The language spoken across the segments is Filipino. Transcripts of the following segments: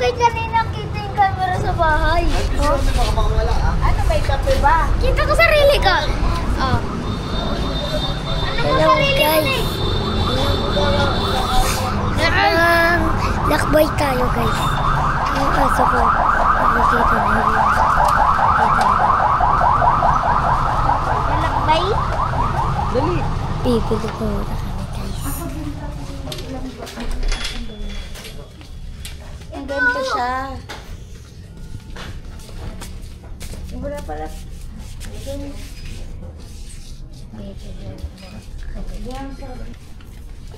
Bakit kanina kita yung camera sa bahay? Oh? Ano, may kape ba? Kita ko sarili ko. Oh. Ano mo sarili ko eh? Lakbay tayo guys. Ang aso ko. Nakikita na rin. Lakbay? Dali. Bibili ko na kami guys. Ang ganito siya. Wala pala.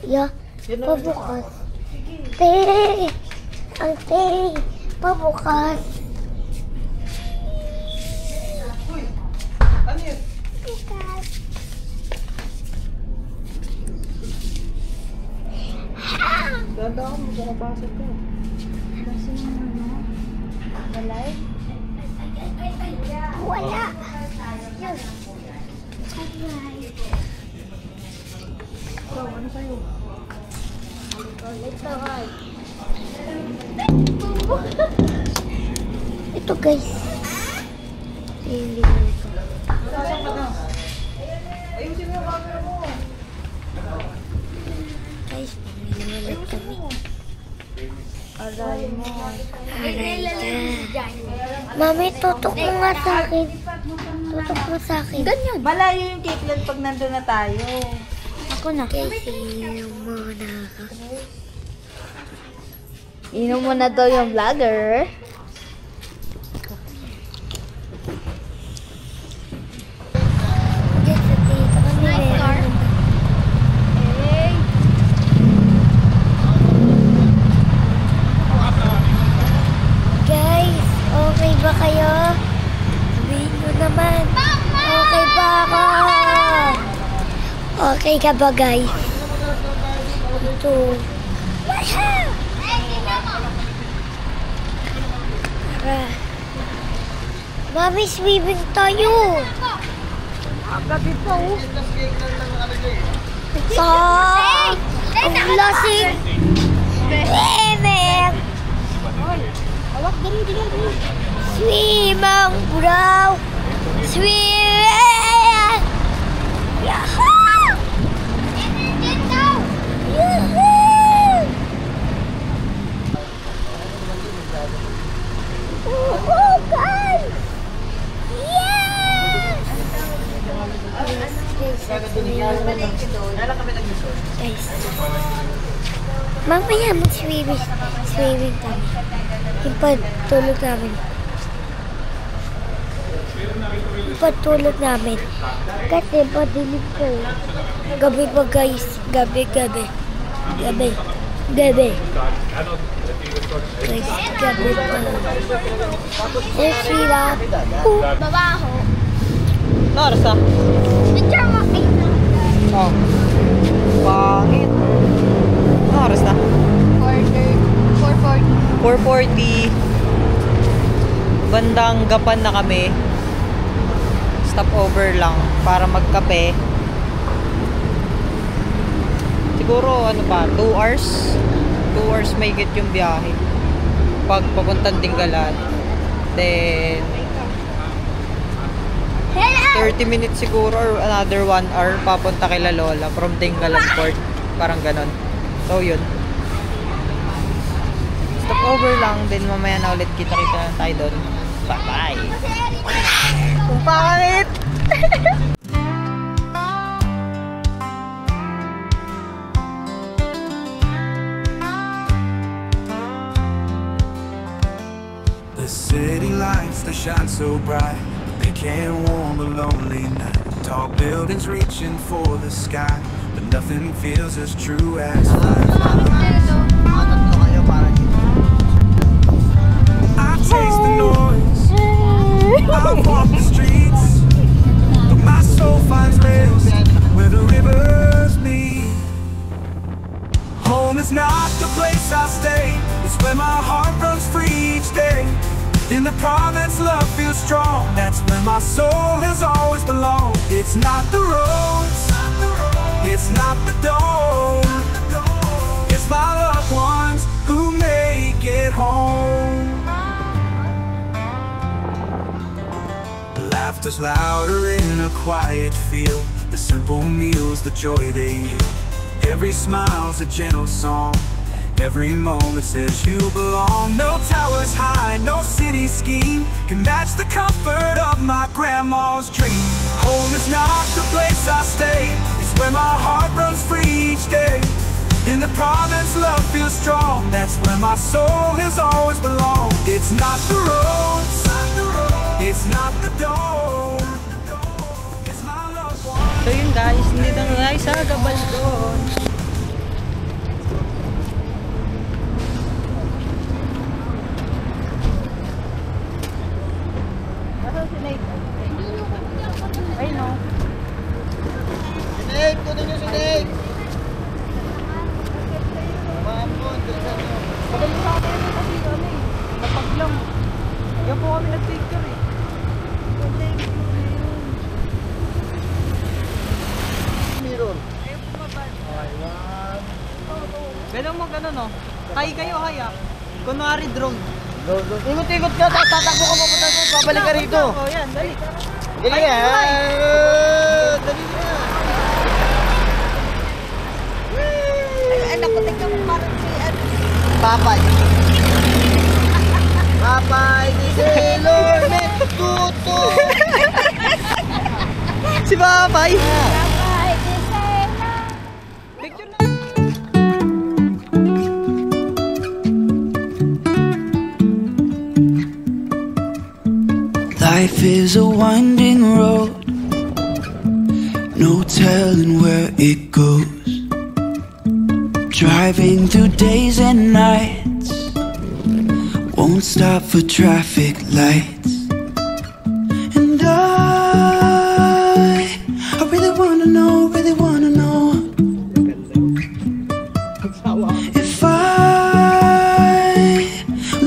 Yeah, pabukas. Te! Ang te! Pabukas. Uy! Ano yun? Bukas. Ganda ako, magkakapasok ka. Kasi ano? Walay? Wala! Yun. Alright. So, ano sa'yo? Ito guys. Ito guys. Hindi ko ito. Nasaan ka na? Ayusin mo yung camera mo. Guys, pamiliwalat kami. Aray mo. Mami, tutok mo nga sa akin. Tutok mo sa akin. Ganyan. Malayo yung Caitlyn pag nandun na tayo. Ako na. Kasi yung muna ako. Inom mo na daw yung vlogger. Diyan sa tito kami. Nice car. Hey! Guys, okay ba kayo? Sabihin nyo naman. Okay ba ako? Okay ka ba guys? Ito. Tara. Mami, swimming tayo. Agad ito. Sa ang lasing. Swimming. Awak, dali. Swimming, bro. Swimming. Yahoo! Yahoo! Oh, guys! Yes! Guys, mamaya mag-swimming kami. Yung patulog namin. Patulog namin. Kasi padilig ko. Gabi pa guys. Gabi. Guys, gabi pa. Eh, sila. Babaho. Naras na? Picture mo. Oh. Pangit. Naras na? 4:40. Bandang gapan na kami. Stopover lang para magkape. Siguro ano pa, 2 hours. 2 hours may get yung biyahe. Pag papuntang Dingalan. Then 30 minutes siguro or another 1 hour papunta kay La Lola from Dingalan Port. Parang ganon. So yun. Stopover lang. Then mamaya na ulit kita-kita na tayo doon. Bye-bye! Kung pangit! The city lights that shine so bright, but they can't warm a lonely night. Tall buildings reaching for the sky, but nothing feels as true as life. I taste the noise, I walk the streets, but my soul finds rest where the rivers meet. Home is not the place I stay, it's where my heart runs free each day. In the province, love feels strong. That's where my soul has always belonged. It's not the roads, it's not the dome, it's my loved ones who make it home. laughter's louder in a quiet field. The simple meals, the joy they yield. Every smile's a gentle song. Every moment says you belong. No towers high, no city scheme can match the comfort of my grandma's dream. Home is not the place I stay, it's where my heart runs free each day. In the province love feels strong, that's where my soul has always belonged. It's not the roads, it's not the door, it's my loved one. So yun guys, nandito na tayo sa Gabaldon. Nasaan si Nate? Ayun o. Si Nate! Kunin nyo si Nate! Mamon, dito nyo. Madali sa akin kasi ano eh. Napag lang. Yan po kami nag-picture eh. Meron. Ayaw pumaban. Aywan. Pwede mo mag ano no? Hay kayo, hay ah. Kunwari drone. Ikot-ikot ka, tapos tatakbo ka mapunta doon, babalik ka rito. Oo, yan, dali. Dali yan. Dali yan. Ay, anak ko, tignan mo parang si ano. Papay. Papay ni Sailor Net Tuto. Si Papay. Papay ni Sailor. Picture na. Life is a winding road, no telling where it goes. Driving through days and nights, won't stop for traffic lights. And I really wanna know, if I will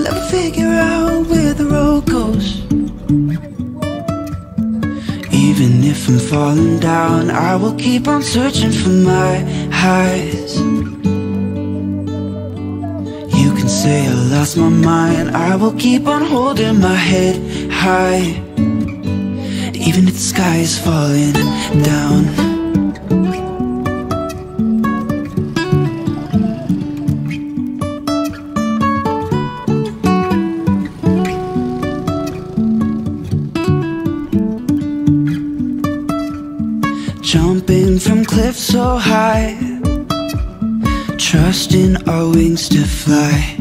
ever figure out where the road goes. Even if I'm falling down, I will keep on searching for my highs. You can say I lost my mind, I will keep on holding my head high. Even if the sky is falling down. Jumping from cliffs so high, trusting our wings to fly.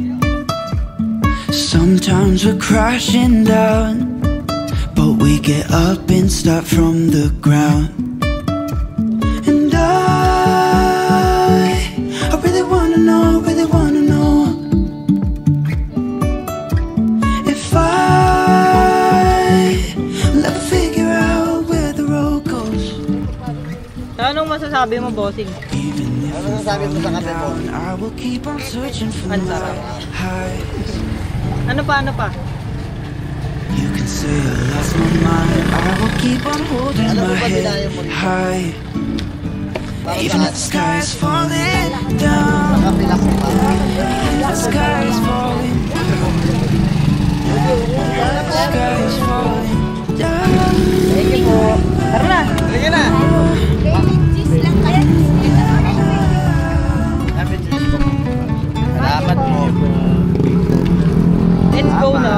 Sometimes we're crashing down, but we get up and start from the ground. And I really wanna know, if I will ever figure out where the road goes. Anong masasabi mo, bossing? Ano masasabi mo sa kape mo? I will keep on searching for my highs. Ano pa? You can say I lost my mind, I will keep on holding my head high. Even if the sky is falling down, even if the sky is falling down, the sky is falling down. Thank you po. Tara na! Sige na! Salamat po. Let's go na!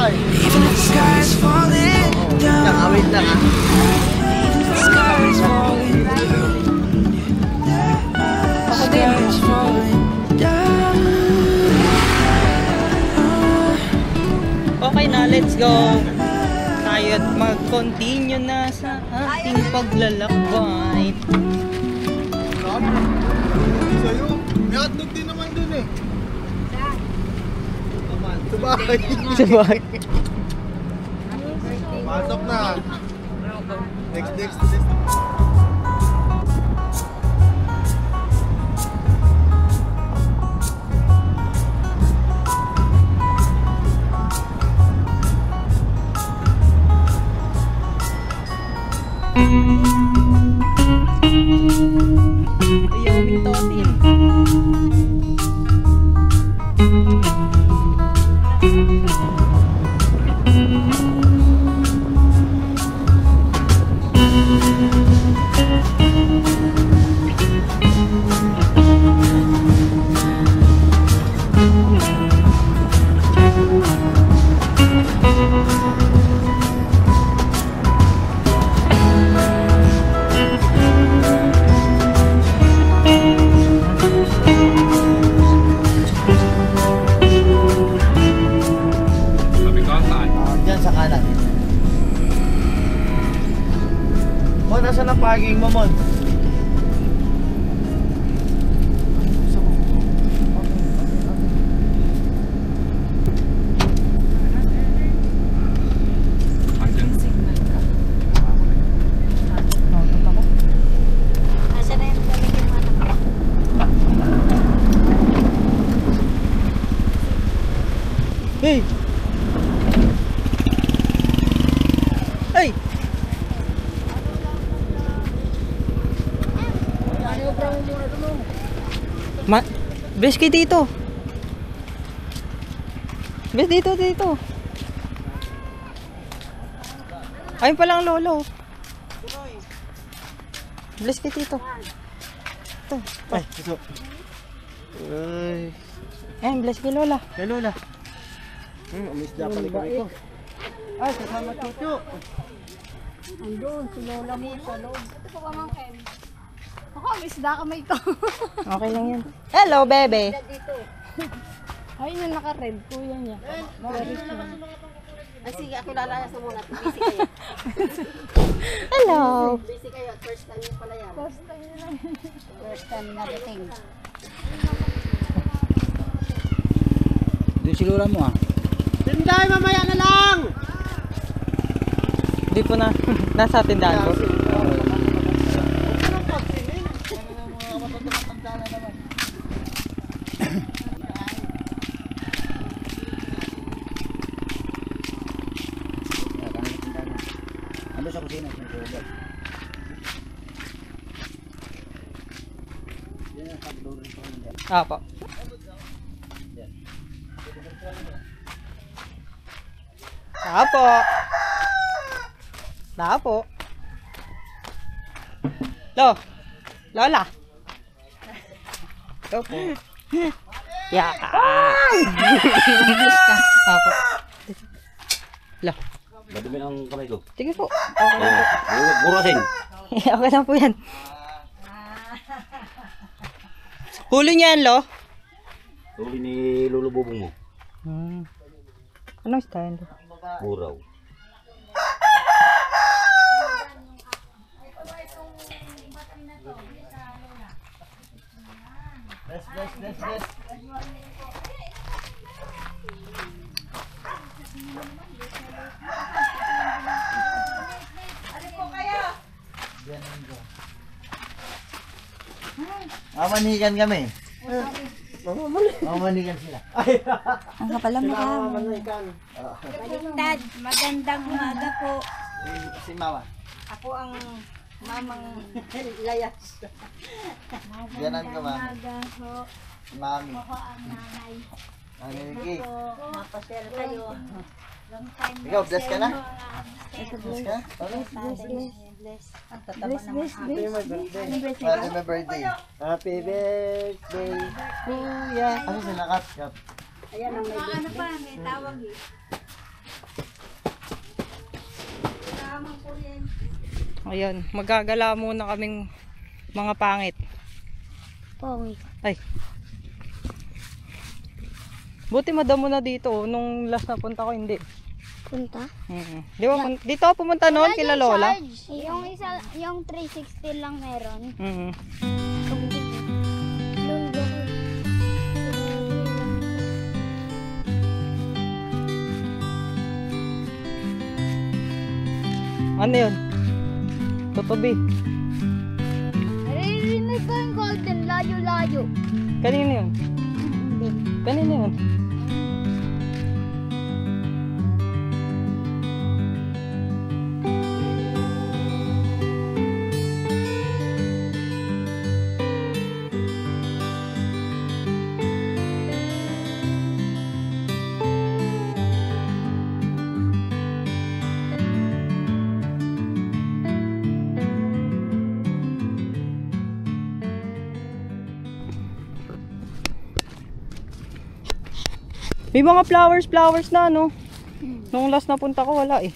Even if the sky is falling down, Wait lang ah. even if the sky is falling down, the sky is falling down. Okay na, let's go! Tayo't mag-continue na sa ating paglalakbay. Sa'yo, may hotdog din naman dun eh. Sa bahay. Sabay. Pasok na. Next. Ayaw aming totin. saging mo, Mon. Nasa na yung galing yung anak ko. Hey! Hey! Bes kay dito. Bes dito. Ayun pala ang lolo. Bless kay dito. Ito. Ay, ito. Ay. Ayun, bless kay lola. Kay lola. Umisda pala ko rito. Ay, kasama Chuchu. Andun, si Lola mo sa loob. Ito po pamangkin. Ako, may isda kamay ko. Okay lang yan. Hello, bebe. Ayun yung naka-red, kuya niya. Ay, sige, ako lalaya sa muna. Busy kayo. Hello. Busy kayo. First time nyo pala yan. First time na dating. Doon si Lola mo ah. Tinday, mamaya na lang. Hindi po na. Nasa tindahan ko. Ano sa kusina? Apo. Tapo. Lola. Go po. Yeah. Apo. Lo. Madumi ang kamay ko. Sige po. Okay lang po. Burasin. Okay lang po yan. Huli niyan, lo. Huli ni Lolo Bubong mo. Anong style? Buraw. Best. Mamanikan kami. Mamanikan sila. Ang kapal ang mukha mo. Mamanikan. Baliktad, magandang umaga po. Si Mama. Ako ang mamang layas. Ganan ko, Mami. Umaga po. Mami. Ako ang nanay. Nanginigig. Mapasel kayo. Long time Ikaw, bless ka na? Bless. Bless ka? Okay. Bless. Ang tataba naman. Happy my birthday. Happy birthday. Kuya. Ano sila? Kap. Ayan ang may Ano pa, may tawag eh. Ayun, magagala muna kaming mga pangit. Pongit. Ay. Buti madamo na dito. Nung last na punta ko, hindi. Punta? Di ba, dito ako pumunta noon, kila Lola. Yung isa, yung 360 lang meron. Ano yun? Tutubi. Naririnig ko yung golden, layo-layo. Kanino yun? Kanino yun? May mga flowers na ano. Nung last na punta ko wala eh.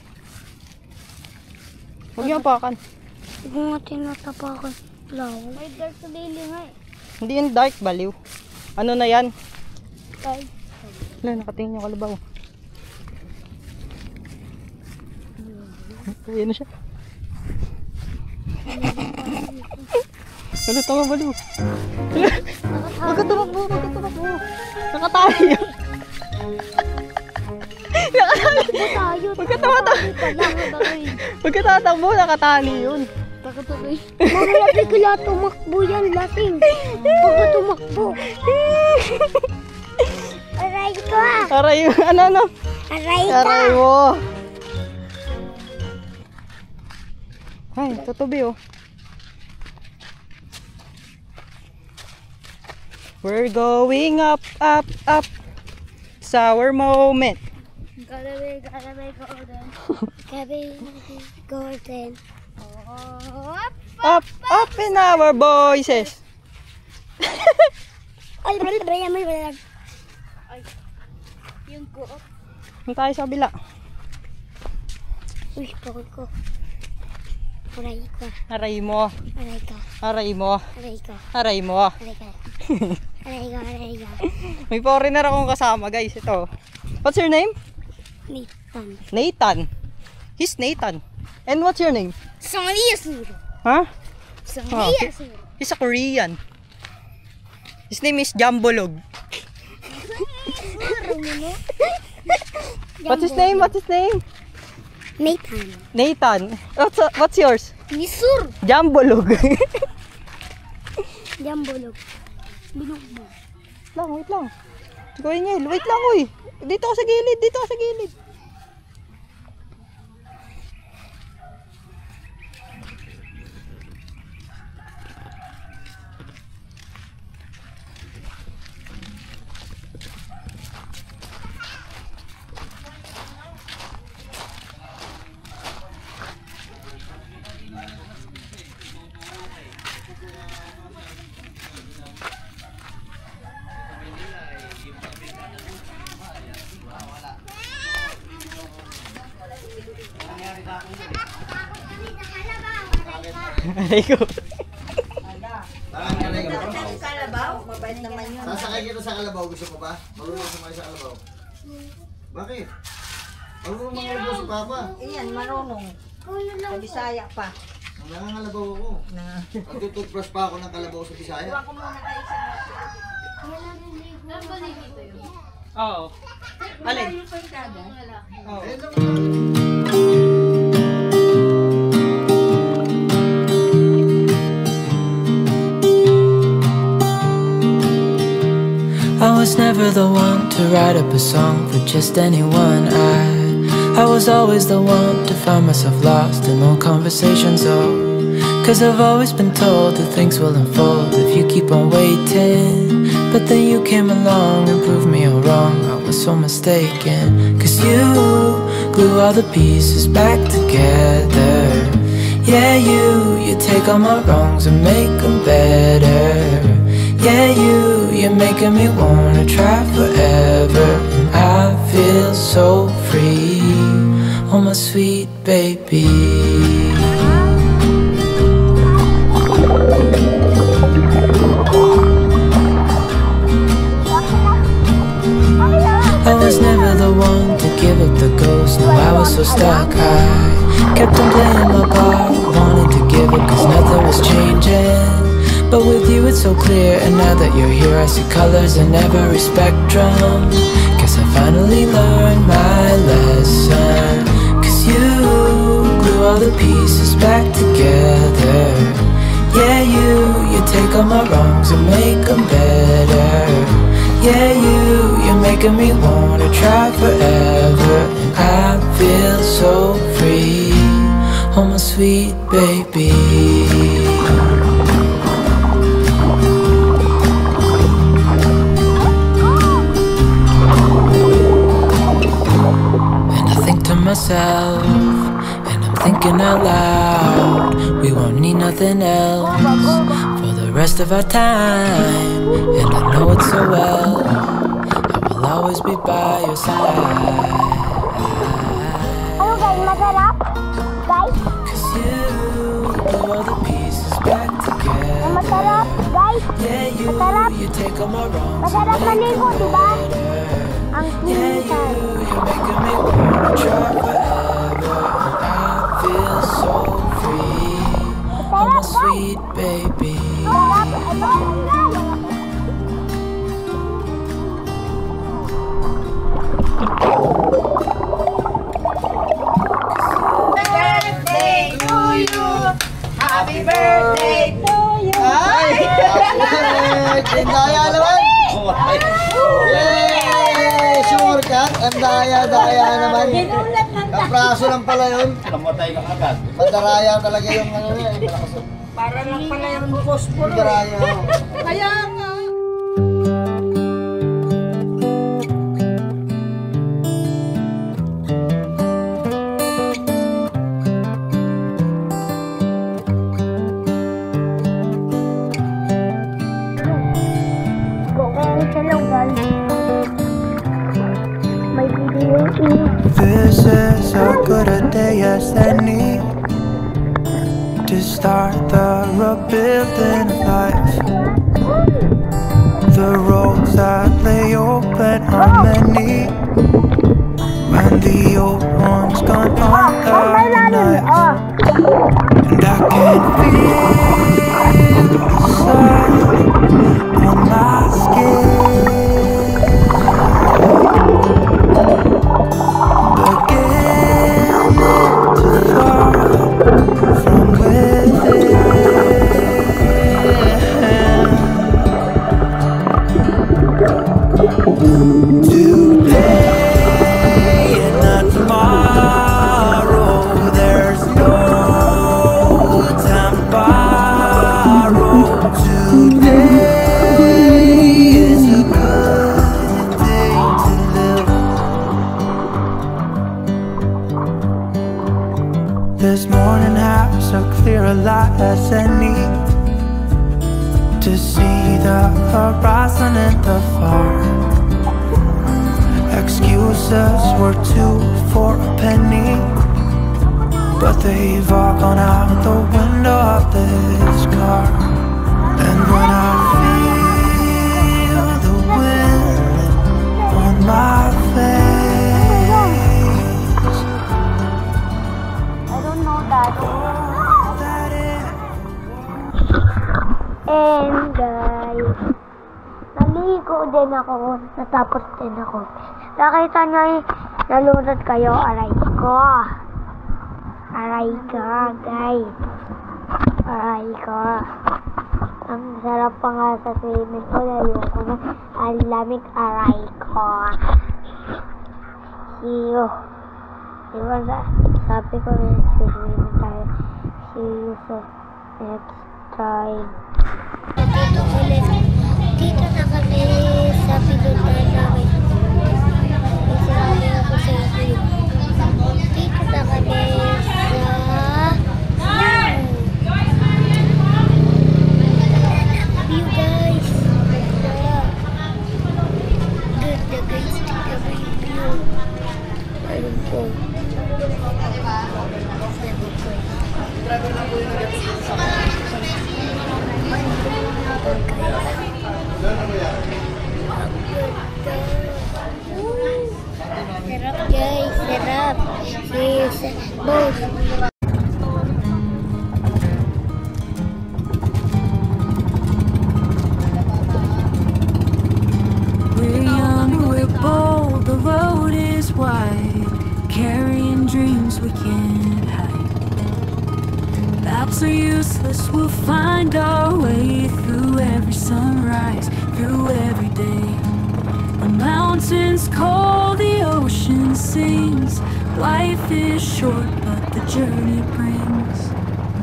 Huwag niyo apakan. Huwag mo nga tinatapakan. Flower. May dark daily nga eh. Hindi yung dark, baliw. Ano na yan? Ay. Wala, nakatingin yung kalabaw. Ayan na siya. Ano tama balo? Huwag ka tumakbo. Nakatali yun. Huwag ka tatakbo, nakatali yun. Mamaya bigla tumakbo yan, lasing. Huwag ka tumakbo. Aray ko ah. Aray, ano? Aray ka. Aray mo. Ay, tutubi oh. We're going up. It's our moment. Gotta be golden. Golden. Up in our voices. Ay, may balag. Yung go up. Doon tayo sa kabila. Uy, pagod ko. Aray ko. Aray mo. Aray ka. Aray mo. Aray ka. Aray mo. Aray ka. Aray ka. Aray ka. May foreigner akong kasama guys. Ito. What's your name? Nathan. Nathan. He's Nathan. And what's your name? Sangyasuro. Huh? Sangyasuro. He's a Korean. His name is Jambolog. What's his name? Nathan. Nathan. What's yours? Nisur. Jambolog. Jambolog. Bilog mo. Wait lang. Wait lang, uy. Dito ka sa gilid. Aray ko. Sasakay kita sa kalabaw, gusto mo ba? Marunong sumakay sa kalabaw. Bakit? Marunong mangalabao si Papa. Iyan, marunong. Sa Bisaya pa. Nangangalabaw ako. Magtututbrush pa ako ng kalabaw sa Bisaya. Oo. Alin? Oo. I was never the one to write up a song for just anyone. I was always the one to find myself lost in old conversations. Cause I've always been told that things will unfold if you keep on waiting. But then you came along and proved me all wrong. I was so mistaken. Cause you glue all the pieces back together. Yeah, you take all my wrongs and make them better. Yeah, you're making me wanna try forever. And I feel so free, oh my sweet baby. I was never the one to give up the ghost. No, I was so stuck. I kept on playing my part, wanted to give up cause nothing was changing. But with you it's so clear, and now that you're here I see colors in every spectrum. Guess I finally learned my lesson. Cause you glue all the pieces back together. Yeah, you take all my wrongs and make them better. Yeah, you're making me wanna try forever. And I feel so free, oh my sweet baby. Myself, and I'm thinking out loud, we won't need nothing else for the rest of our time. And I know it so well, I will always be by your side. Ano guys, masarap? Guys? Cause you glue all the pieces back together. Masarap, guys? Yeah, Masarap? you take all my wrongs. Masarap maligo, diba? Ang Yeah, pinsan. you're making me wanna try forever. And I feel so free, oh sweet baby. Birthday to you. Happy birthday to you. Ay! Daya naman! Yay! Sure ka? Ang daya naman. Kapraso lang pala yun. Namatay ka agad. Padaraya talaga yung ano niya. Para lang pala yung phosphor. Padaraya. Kaya nga. This is as good a day as any to start the rebuilding of life. The roads that lay open are many when the old one's gone under the knife. And I can feel the sun on my skin. This morning has a clearer light as any to see the horizon and the far. Excuses were 2 for a penny, but they've all gone out the window of this car. And when I feel the wind on my face, and guys, naligo din ako, natapos din ako. Nakita nyo nalunod kayo, aray ko. Aray ka, guys. Aray ko. Ang sarap pa nga sa swimming pool, ayoko na. Ang lamig, aray ko. Iyo. Diba sabi ko na swimming tayo. See you sa next time. Dito ulit. Dito na kami sa pinutan namin. Sinabi ako sa inyo. Dito na kami sa view guys. Good na guys. Tingnan mo yung view. Ayun po. Sarap guys, sarap. Cheers, both. we're young, we're bold, the road is wide, carrying dreams we can't hide. Maps are useless, we'll find our way through every sunrise, through every day. The mountains call, the ocean sings. Life is short, but the journey brings.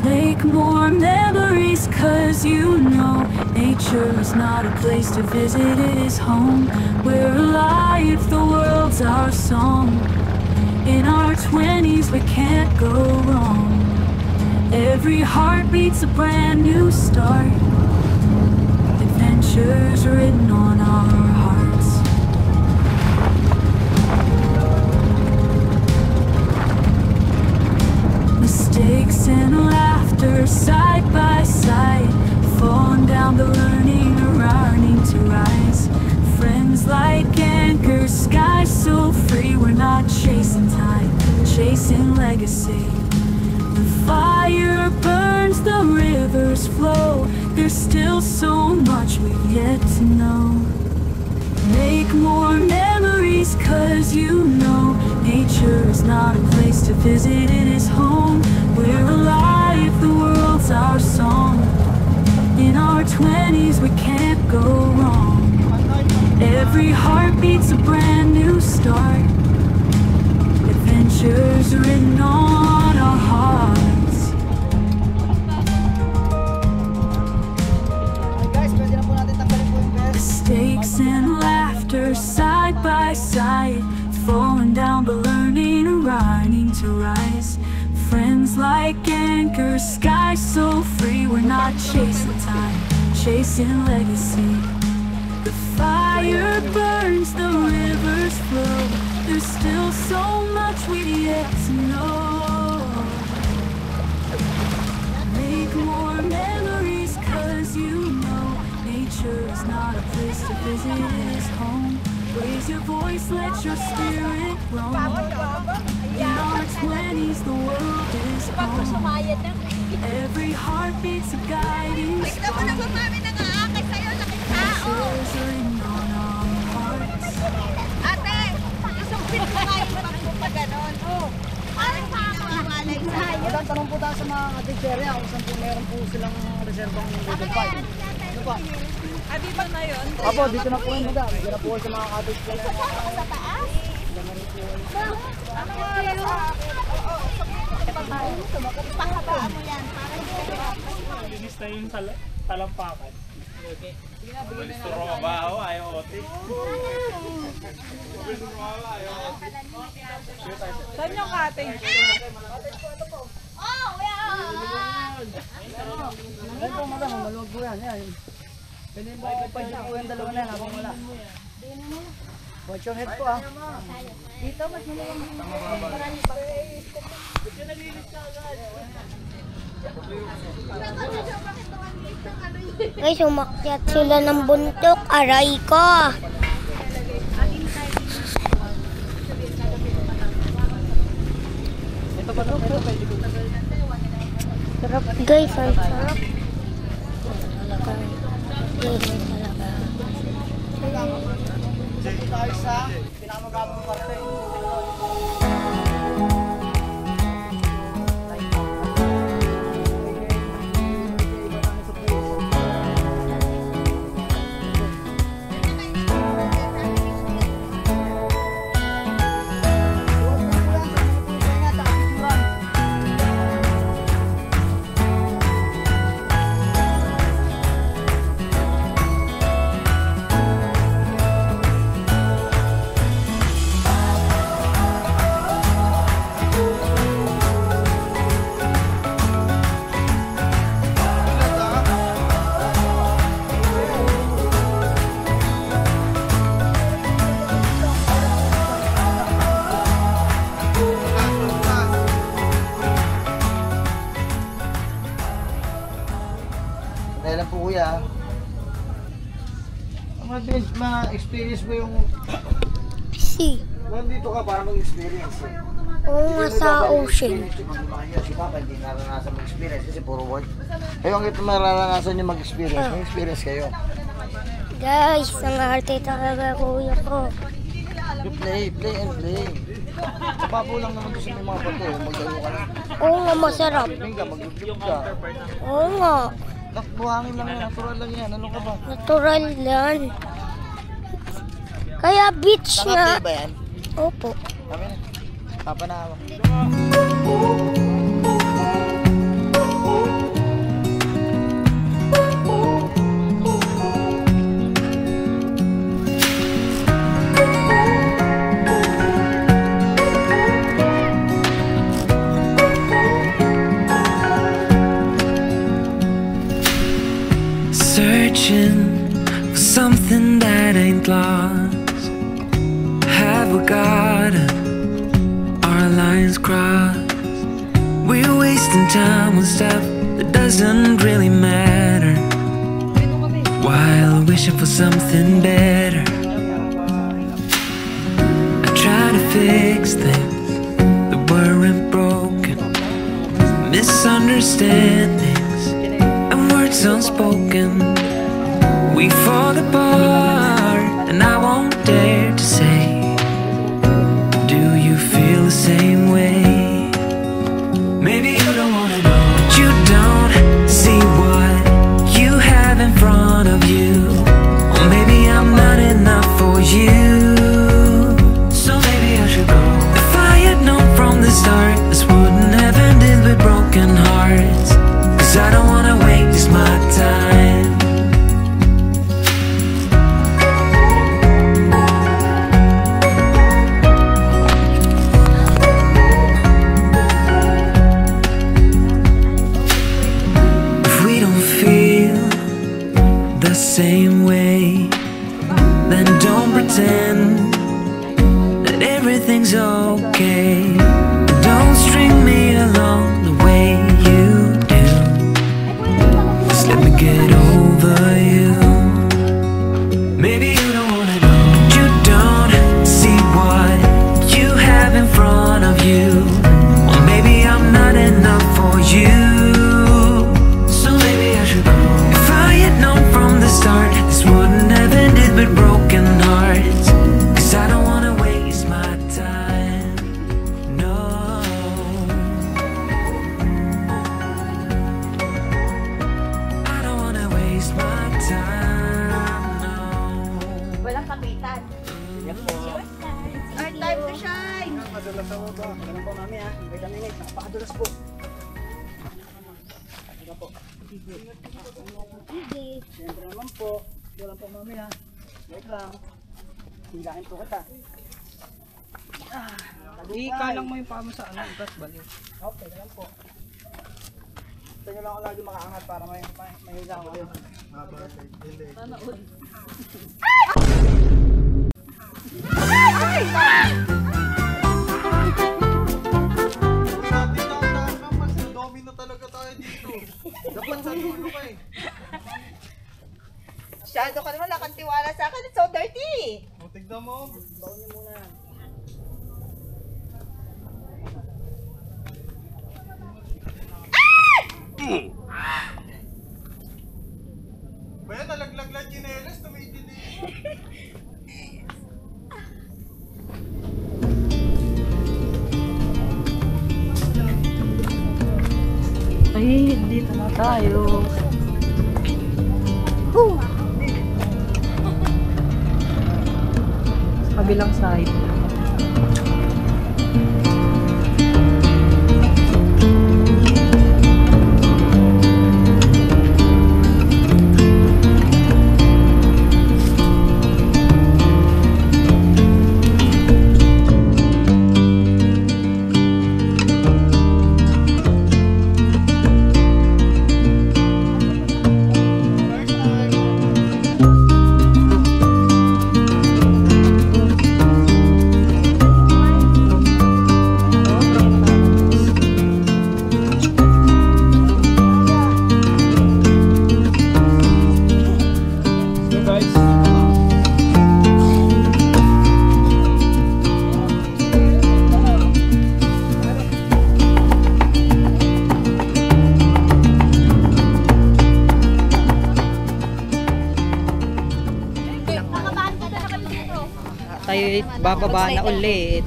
Make more memories, cause you know nature is not a place to visit, it is home. We're alive, the world's our song. In our 20s we can't go wrong. Every heartbeat's a brand new start. Adventures written on our hearts. Mistakes and laughter side by side, falling down the learning to rise. Friends like anchors, skies so free. We're not chasing time, chasing legacy. The fire burns, the rivers flow. There's still so much we've yet to know. Make more memories, cause you know nature is not a place to visit, it is home. We're alive, the world's our song. In our 20s we can't go wrong. Every heartbeat's a brand new start. Adventures written on our hearts. Guys, pwede na po natin tanggalin po yung belt. Mistakes and laughter side by side, falling down but learning and rising to rise. Friends like anchors, sky so free. We're not chasing time, chasing legacy. The fire burns, the rivers flow. There's still so much we've yet to know. Make more memories, cause you know nature is not a place to visit, it is home. Raise your voice, let your spirit roam. In our 20s, the world is home. Every heartbeat's a guiding star. Treasures written on our hearts. Madam, tanong po tayo sa mga kategorya kung saan po meron po silang reservang level 5. Ano pa? Dito na yun? Apo, dito na po yun, madam. Dito na po sa mga kategorya. Sa taas? Pahabaan mo yan. Linis na yung talampakan. Gusto ro mabaho, ayaw ote. Saan yung cottage? Oh, Yan po, madam. Maluwag po yan. Yan. Pwede mo pa po yung dalawa na yan habang wala. Watch your head po, ah. dito, mas maluwang din. Guys, umakyat sila ng bundok. Aray ko. Sarap. Guys, ang sarap. Dito tayo sa pinakamagabang parte. Dahil lang po kuya, ma-experience mo yung Si. nandito ka para mag-experience eh. Oo nga sa ocean. Si Papa hindi naranasan mag-experience kasi puro work. Kayo ang ito mararanasan nyo mag-experience, mag-experience kayo. Guys, ang arte talaga kuya ko. You play and play. Sa Papo lang naman gusto mo yung mga pato, magdalo ka lang. Oo nga, masarap. Tingin ka, mag-flip ka. Oo nga. Buhangin lang yan, natural lang yan. Ano ka ba? Natural yan. Kaya beach nga. Naka-play ba yan? Opo. Kami na. Papanawa. Searching for something that ain't lost. Have we got it? Our lines crossed. We're wasting time on stuff that doesn't really matter, while wishing for something better. I try to fix things that weren't broken, misunderstandings and words unspoken. We fall apart, and I won't dare to say, do you feel the same way? Maybe you don't wanna know, you don't see what you have in front of you, or maybe I'm not enough for you. So maybe I should go. If I had known from the start, this wouldn't have ended with broken hearts, 'cause I don't wanna waste my time. Same way, then don't pretend that everything's okay. Don't string me along the way you do. Just let me get over you. Maybe you don't wanna know, you don't see what you have in front of you, or maybe I'm not enough for you. This wouldn't have ended with broken hearts, 'cause I don't wanna waste my time, no. I don't wanna waste my time, no. Walang kapitan. Yan po. Our time to shine. Madalas ako ba? Kailan po mami ha? Wait a minute, napakadulas po. Ano po? Siyempre naman po. Wala po mami ha. Wait lang. Hilain po kita. Ikalang mo yung paa mo sa ano, ipas balik. Okay, lang po. Gusto nyo lang ako lagi makaangat para mahila ako kayo. Sana all. Domino talaga tayo dito. Dapat sa dulo ka eh. Masyado ka naman nakantiwala sa akin. It's so dirty. O, tignan mo. Baon nyo muna. Baya, nalaglag lang chinelas. Tumitili. Ay, dito na tayo. Kabilang side. Tayo bababa na ulit.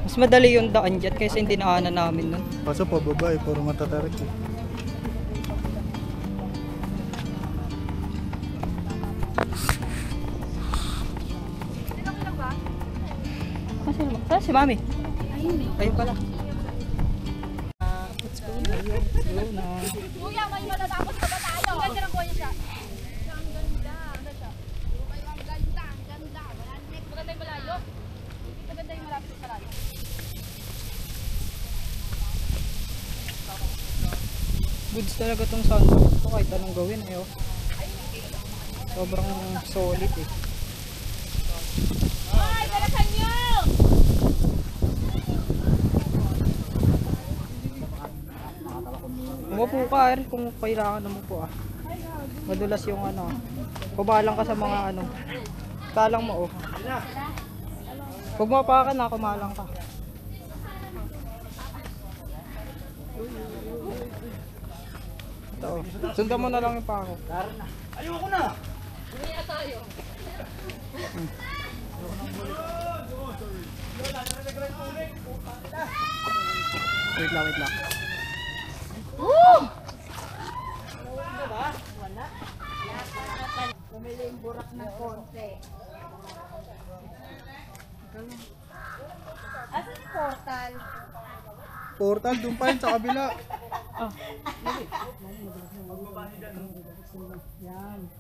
Mas madali yung daan dyan kaysa hindi naanan namin nun. Kaso pa babae, puro matatarik eh. Saan si Mami? Ayun pala. Let's go na. Let's go na. Kuya, may matatapos na ba tayo? Ang ganda ng kuya siya. Ang ganda. Ang ganda. Ang ganda. Ang ganda. Maganda yung malayo. Maganda yung malapit sa malayo. Goods talaga tong sunroof ito kahit anong gawin ayo. Sobrang solid eh. Ay, dalasan nyo! Umupo ka kung kailangan mo po ah. Madulas yung ano. Kumalang ka sa mga ano. Kalang mo oh. Huwag mapakan na, kumalang ka. Ito. Sundan mo na lang yung pako. Ayoko na! Umiya tayo. Wait lang, wait lang. Bumili yung burak ng konti. Asan yung portal? Portal, doon pa yun sa kabila.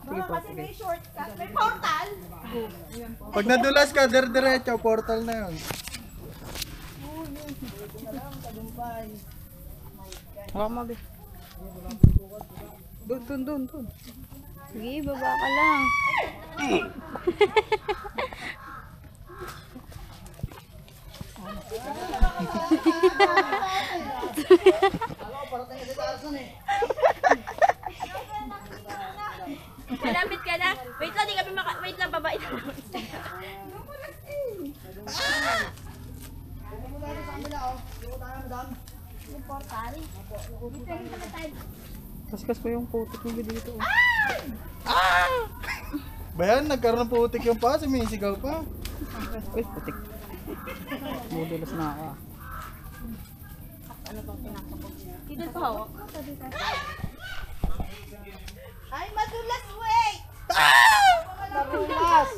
Baka kasi may shortcut. May portal? Pag nadulas ka, diretso, portal na yun. Wala be. Doon. Sige, baba ka lang. Malapit ka na. Wait lang, di kami wait lang, babae na. Yung portal? Kaskas ko yung putik mo dito. Bayan, nagkaroon ng putik yung pa, sumisigaw pa. Uy, putik. Mudulas na ako. Dito pa hawak. Ay, madulas, wait! Narulas!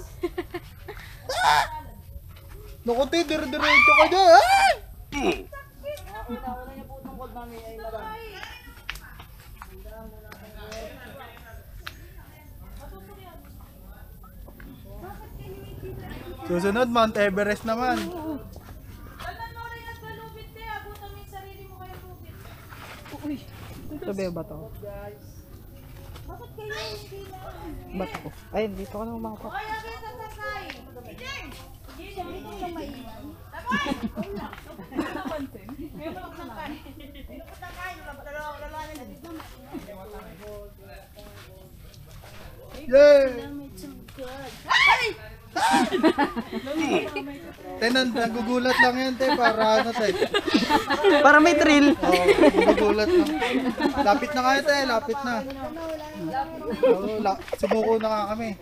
Naku, te, dire-diretso ka dyan! Susunod, Mount Everest naman. Ito ba ba ito? Bakit kayo hindi na? Ba't ako? Ay, dito ka na umakot. Ay, agad sasakay! Hindi na maiwan. Yay! Tenan, nagugulat lang yan, te, para ano, te. Para may thrill. Oo, nagugulat lang. Lapit na kayo, te, lapit na. Oo, sumuko na nga kami.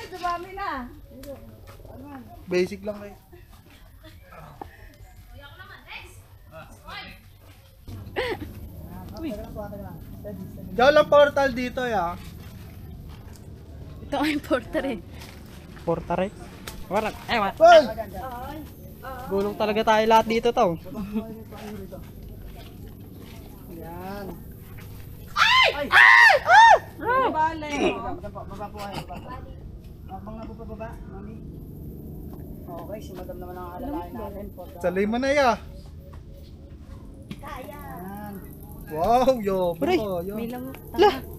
Dumami na. Basic lang kayo. Diyan lang portal dito, ya. Ito ay portrait. Portrait? Warak. Gulong talaga tayo lahat dito, tao. Yan. Ay! Ay! Bale. Baba po kayo, baba. Abang na po pa baba, mami. Okay, si madam naman ang alalayan natin. Salay mo na, ya. Kaya. Wow, yo, bro, yo. May lamok.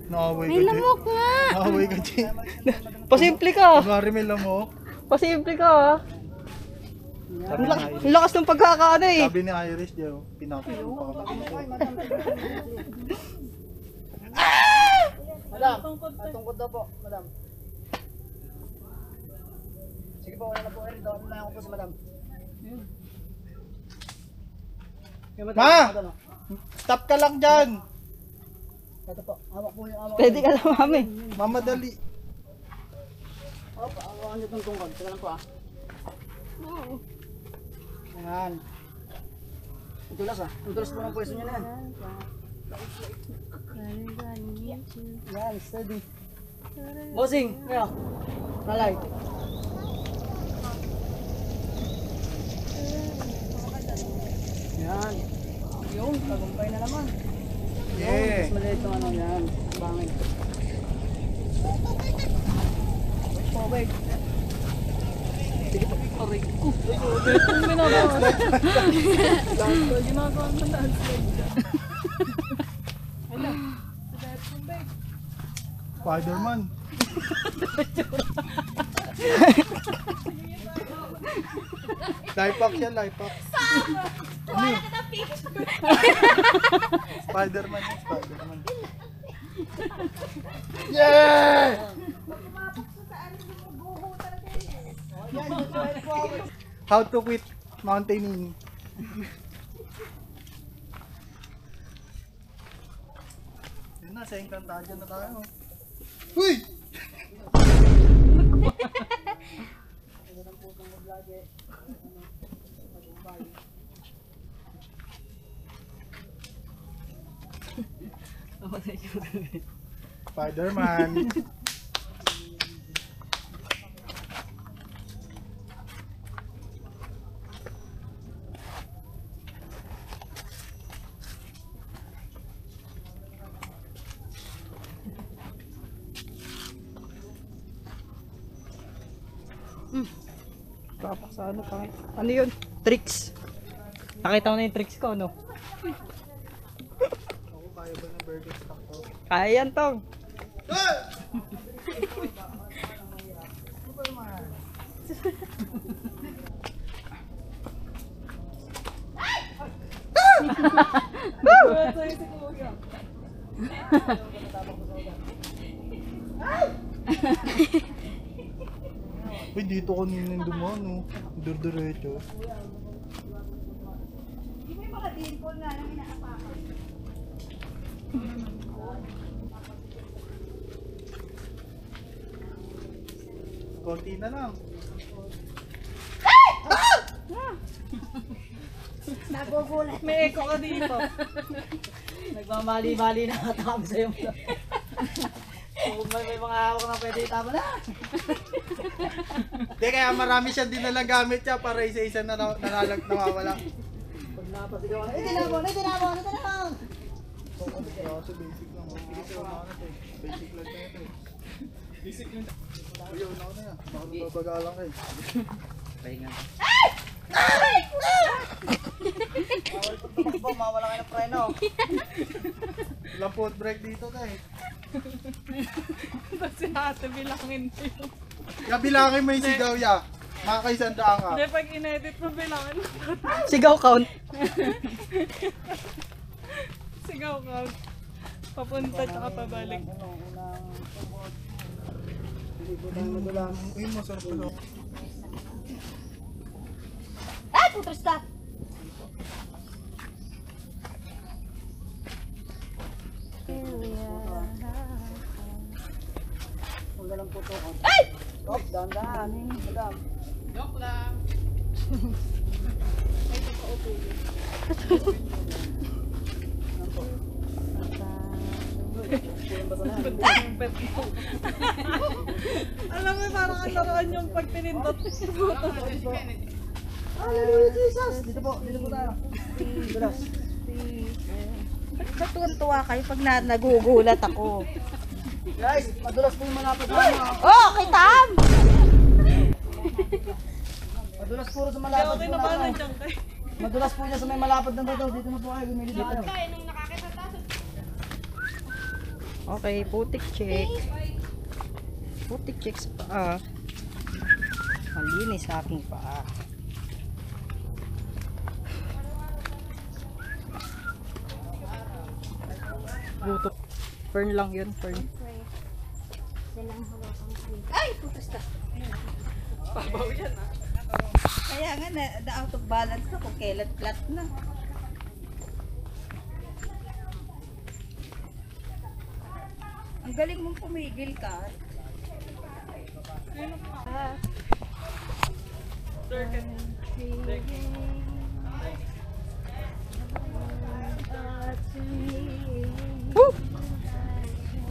Nakaway May ka, lamok nga. Nakaway ka, Jay. Pasimple ka. Kunwari may lamok. Pasimple ka, ha. Ang lakas ng pagkakaano, eh. Sabi ni Iris, yo, pinapilo pa ka. Madam, tungkod daw po, madam. Sige po, wala na po, Erin. Doon na ako po si madam. Ma! Stop ka lang dyan! Ito po, hawak po yung hawak. Pwede ka lang, mami. Mamadali. Opo, hawakan nyo itong tungkod. Sige lang po, ah. Yan. Tutulas, ah. Tutulas po ng pwesto nyo na yan. Yan, steady. Bossing, kaya. Nalay. Yan. Yung, tagumpay na naman. Yeah. Mas maliit yung ano yan. Bangin. Okay. Sige po. Aray ko. Itong ginagawa. Ginagawa mo na ang slide dyan. Hala. Spider-Man. Life-pack siya, life-pack. Ano yun? Spider-Man yun, Spider-Man. Yeah! How to quit Mountaining. Yun na, sa Encantadia na tayo. Uy! Spider-Man. Tapak sa ano, pangit. Ano yun? Tricks. Nakita mo na yung tricks ko, no? Ako, kaya ba ng burger stock to? Kaya yan, Tong. Uy, dito kanina yung dumano. Dur-diretso. Di ba yung mga dimple nga nang inaapakan? Konti na lang. Nagugulat. May echo ka dito. Nagmamali-mali na katama sa'yo. Kung may mga hawak na pwede itama na. Hindi, kaya marami siya dinalang gamit siya para isa-isa na nawawala. Pag napasigaw ka, itinabon! Kasi basic lang. Basic lang tayo ito. Basic lang. Uy, una ko na yan. Baka napabagalang kayo. Pahinga. Bawal pag tumakbo, mawala kayo ng preno. Walang foot brake dito tayo. Tapos si ate bilangin mo yun. Bilangin mo yung sigaw ya. Makakaisandaan ka. Hindi, pag in-edit mo bilangin mo. Sigaw count. Sigaw ka. Papunta tsaka pabalik. Uy, masarap pala. Ay, putros ka! Huwag lang po ito. Ay! Oh, dahan-dahan. Madam. Joke lang. Ay, nakaupo yun. Alam mo, parang ang laruan yung pag pinindot. Hallelujah, Jesus! Dito po tayo. Dulas. Natuwan-tuwa kayo pag nagugulat ako. Guys, madulas po yung malapad na mga. Oh, kitam! Madulas puro sa malapad Okay po na ba na. nandiyan kayo? Madulas po niya sa may malapad ng daw. Dito na po kayo, bumili dito. Okay, putik check. Putik check sa paa. Malinis sa aking paa. Buto. Fern lang yun, fern. Ay, putas ka. Pabaw yan ah. Kaya nga, na-out of balance na kung kailan flat na. Ang galing mong pumigil ka. Woo!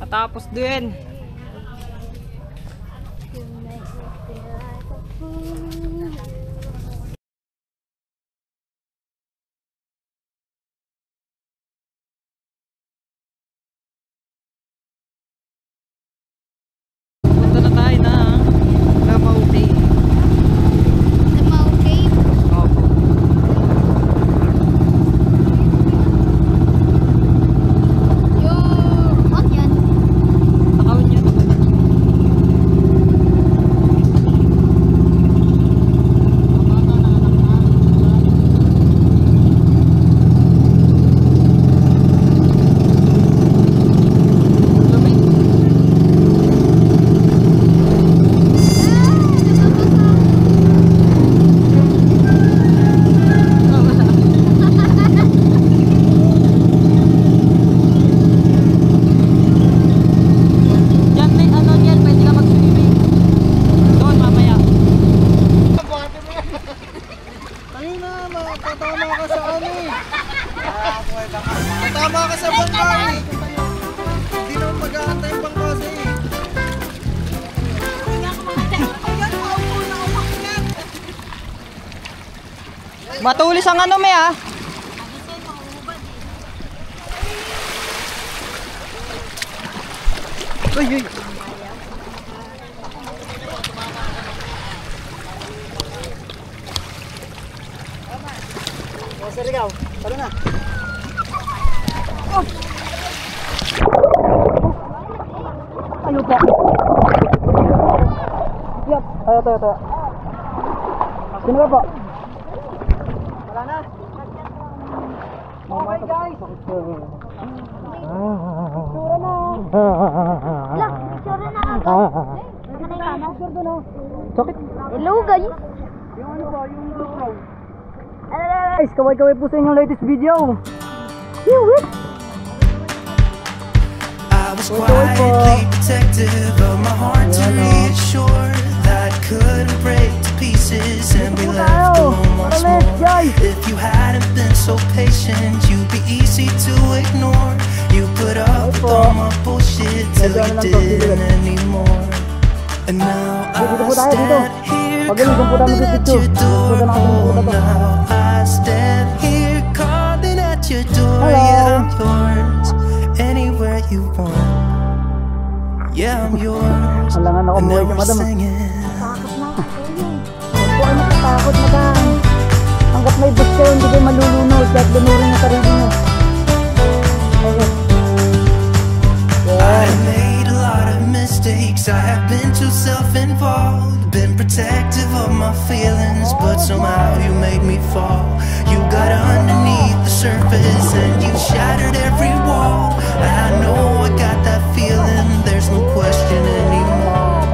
Matapos din. Punta na tayo ng Davao Cave. Davao Cave? Opo. Yung... What yan? Nakawin yan. Matulis ang ano, me, ah. Uy, uy. O, sir, ikaw. Talo na. Ano pa? Yup. Tayo. Sino ka po? Wala na. Okay, guys. Sura na. Look, sure na ako. Sakit. Hello, guys. Yung ano ba? Yung GoPro. Guys, kaway-kaway po sa inyong latest video. I was quietly protective of my heart to reassure that couldn't break to pieces and be left alone once more. If you hadn't been so patient, you'd be easy to ignore. You put up with all my bullshit till you didn't anymore. And now I stand here calling at your door. Oh, now I stand here calling at your door. Yeah, I'm yours anywhere you want. Yeah, I'm yours. And now we're singing. Huwag po kayo makatakot, madam. Hanggat may bus kayo, hindi kayo malulunod. Kahit lunurin ang sarili nyo. I made a lot of mistakes. I have been too self-involved, been protective of my feelings, but somehow you made me fall. You got underneath the surface and you shattered every wall. I know I got that feeling, there's no question anymore.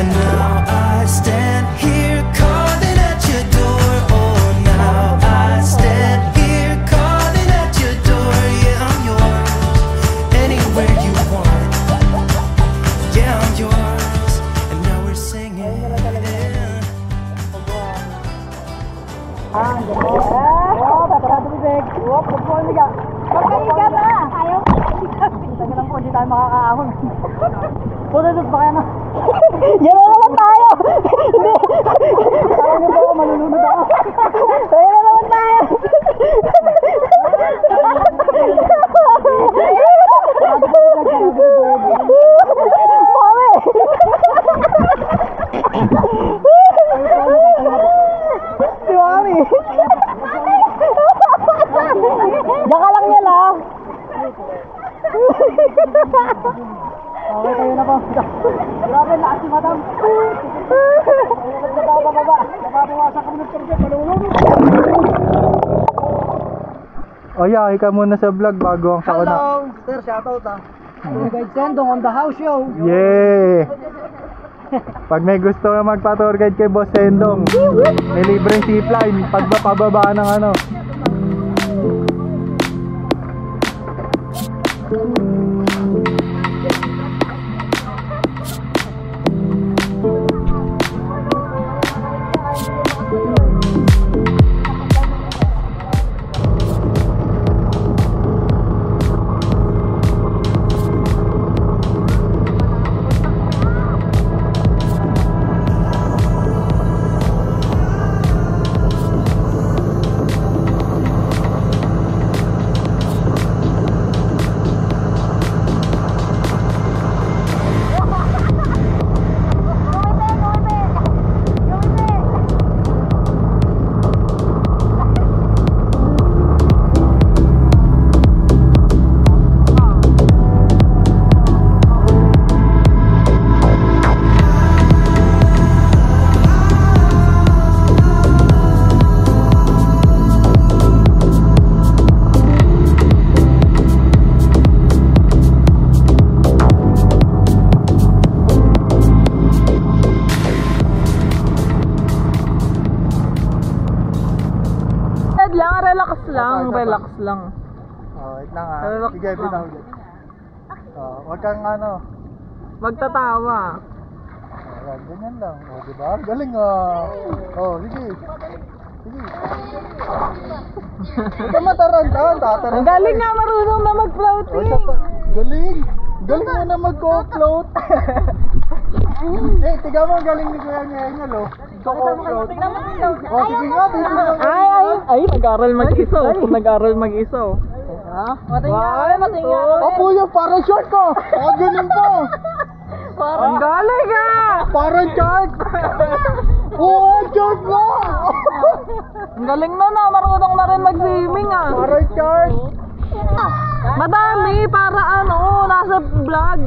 And now I stand here calling at your door. Oh, now I stand here calling at your door. Yeah, I'm yours anywhere you want. Yeah, I'm yours. And now we're singing. Paparado bibig. Huwag po ang liga. Magkaliga ba? Ayaw. Taga lang po, hindi tayo makakaahon. Puto ba kaya na? Yan na naman tayo! Hindi! Tawag niyo po, malulunod ako. Yan na naman tayo! Mami! Si Mami! Diyan ka lang yan, ha? Okay, tayo na po. Grabe, lakas si madam. Nagkata ako bababa. Nababawasan kami ng turbe. Malulunod. O yeah, ikaw muna sa vlog bago ang sakuna. Hello! Sir, shoutout ha. Tour guide Sendong on the house show. Yay! Pag may gusto na magpa-tour guide kay Boss Sendong, may libreng zipline pag pababa ng ano. Relax lang. Oh, wait lang ha. Sige, bitaw ulit. Huwag kang ano. Magtatawa. Ayan, ganyan lang. O, diba? Galing ah. Oh, sige. Sige. Huwag ka mataranta. Ang galing nga, marunong na mag-floating. Galing. Galing mo na mag-go-float. Eh, tiga mo ang galing ni Kuya Ngengel, oh. Sa offroad. Oh, sige nga, Ay, nag-aral mag-isa. Nag-aral mag-isa. Wow, Opo yung parang short ko. Oh, ganun po. ang galing ah! Parang shark. Oo, shark mo. Ang galing na, marunong na rin mag-swimming ah. Parang shark. Madami, para nasa vlog.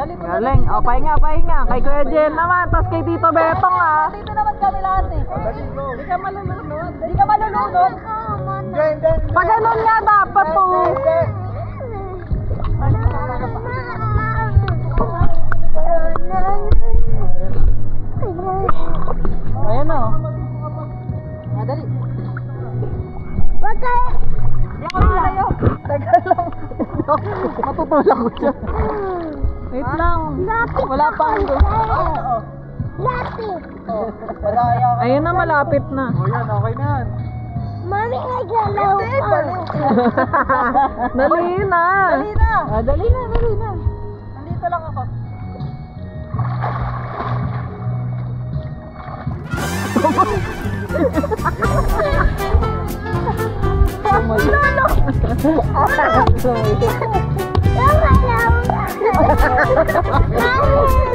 Galing. O, pahinga. Kay Kuya Jen naman, tas kay Tito Betong ah. Dito naman kami lahat eh. Hindi ka malulunod. Pag ganun nga dapat to. Ayan o. Madali. Wag kayo. Tagal lang. Matutulak ko siya. Wait lang. Wala pa. Lapit. Ayun na, malapit na. O yan, okay na yan. Mami, nagalaw pa. Dali na. Dali na. Nandito lang ako.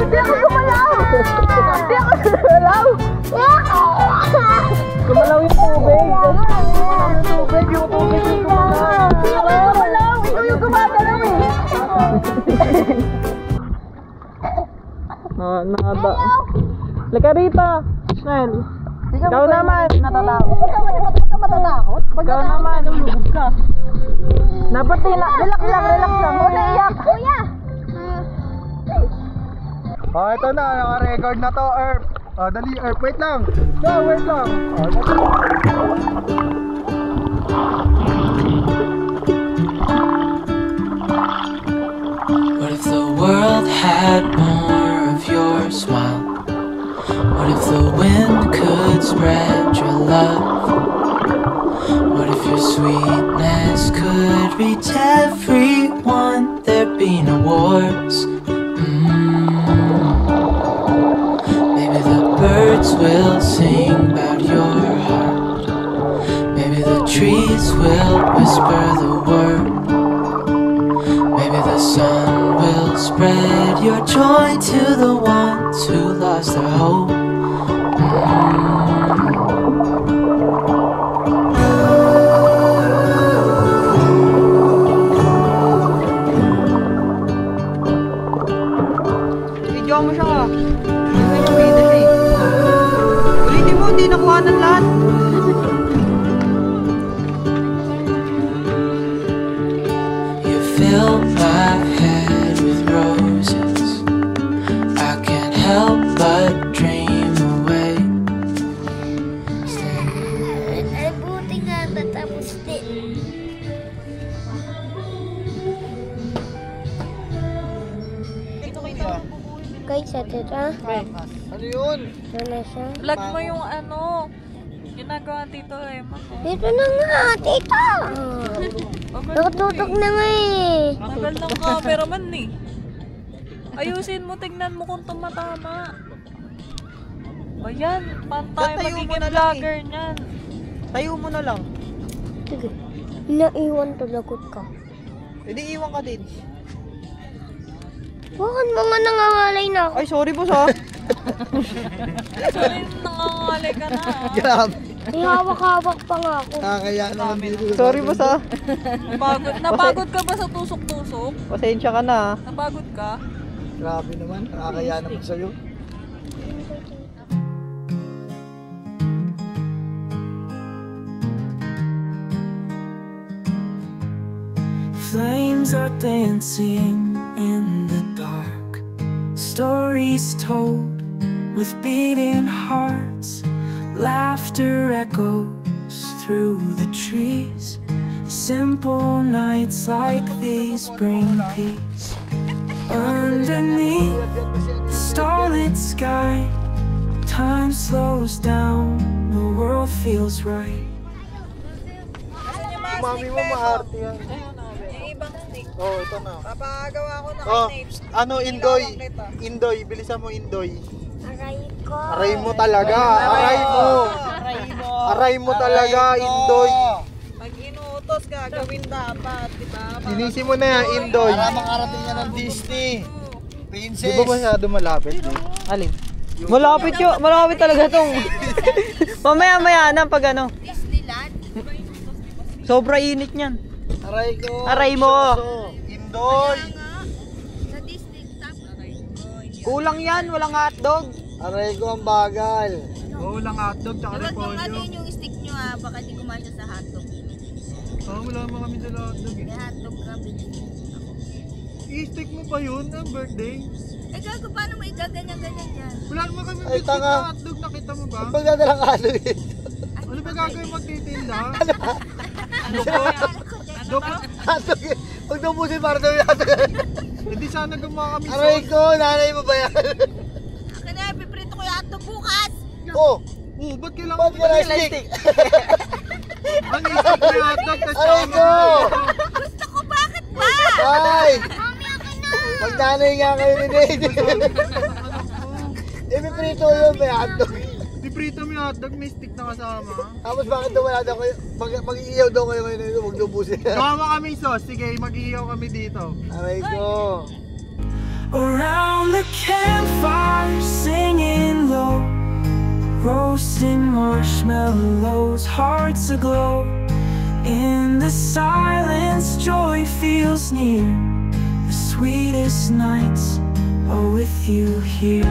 Hindi ako gumalaw. Gumalaw yung tubig. Yung tubig yung gumalaw. Hindi ako gumalaw. Ikaw yung gumagalaw eh. Nada. Lika rito, Snell. Ikaw naman. Huwag ka matatakot. Ikaw naman. Lulubog ka. Dapat relax lang. Huwag na iyak. Kuya. Oh, ito na, naka-record na to, Erp. Oh, dali, Erp, wait lang. Wait lang. What if the world had more of your smile? What if the wind could spread your love? What if your sweetness could reach everyone? There'd be no wars. Maybe the birds will sing about your heart. Maybe the trees will whisper the word. Maybe the sun will spread your joy to the ones who lost their hope. Video mo siya. Ulitin mo, hindi nakuha ng lahat. You fill my head with roses. I can't help but dream away. Ay, buti nga natapos din. Guys, ito ta. Ano yun? Wala siya. Vlog mo yung ginagawa Tito Emma. Dito na nga, tita. Natutok na nga eh. Tagal ng cameraman eh. Ayusin mo, tignan mo kung tumatama. Ayan, paano tayo magiging vlogger niyan? Tayo mo na lang. Sige. Naiwan talagot ka. Hindi iwan ka din. Bakit mo nga nangangalay na ako? Ay, sorry boss ha. Sorry, nangangalay ka na. Grabe. Ihawak-hawak pa nga ako. Kaya naman dito. Sorry boss ha. Napagod ka ba sa tusok-tusok? Pasensya ka na. Napagod ka? Grabe naman, nakakaya naman sa'yo. Flames are dancing in the dark. Stories told with beating hearts. Laughter echoes through the trees. Simple nights like these bring peace. Underneath the starlit sky, time slows down, the world feels right. Mami mo maarte yan. Yung ibang stick. Oh, ito na. Papagawa ko na Oh, kay Nate. ano, Indoy? Indoy, bilisan mo Indoy. Aray ko. Aray mo talaga, aray mo. Aray mo talaga, Indoy. Pag inuutos ka, gawin dapat, di ba? Linisin mo na yan, Indoy. Para makarating yan ng Disney. Di Princess. ba masyado malapit? Alin? Malapit yun. Malapit talaga tong. Mamaya-maya na pag ano. Disneyland? Sobra init niyan. Aray ko. Aray mo. Indoy. Sa Disney, tapos. Kulang yan. Walang hotdog. Aray ko ang bagal. Oo, lang hotdog, tsaka Dapat kung ano repolyo. yun yung stick nyo ha, baka di kumasya sa hotdog. Oo, wala mo kami dala hotdog eh. May hotdog kami. I-stick mo pa yun, ang birthday. Eh gago, paano mo igaganyan-ganyan yan? Wala naman kami Ay, biscuit tanga. na hotdog, nakita mo ba? Pagdadalang ano yun. Ano ba gagawin magtitinda? Hotdog yun. Huwag nabusin para daw yung hotdog. Hindi sana gumawa kami Aray ko, nanay mo ba yan? Akin na, piprito ko yung hotdog bukas! Oh, Oo, ba't kailangan ba't mo ka ba? na-stick? Ang isip na hotdog, tas Aray ko! Gusto ko, bakit ba? Ay! Pag nanay nga kayo ni Nate. Ipiprito yun, may hotdog. Piprito mo yung hotdog, may stick na kasama. Tapos bakit daw wala daw kayo? Mag-iiyaw daw kayo ngayon nito, huwag lubusin. Gawa mo kami sauce, sige, mag-iiyaw kami dito. Aray ko. Around the campfire, singing low, roasting marshmallows, hearts aglow. In the silence, joy feels near. The sweetest nights are with you here.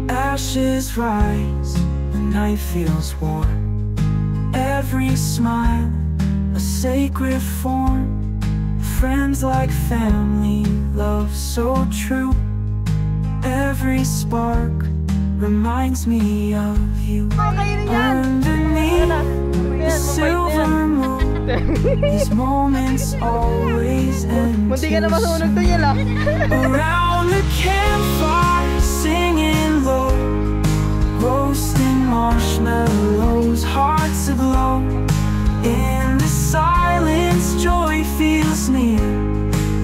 Ashes rise, the night feels warm. Every smile, a sacred form. Friends like family, love so true. Every spark reminds me of you. Underneath the silver moon, these moments always end Munti ka na too masunog to soon. yun ah. Around the campfire, singing low, roasting marshmallows, hearts aglow. In the silence, joy feels near.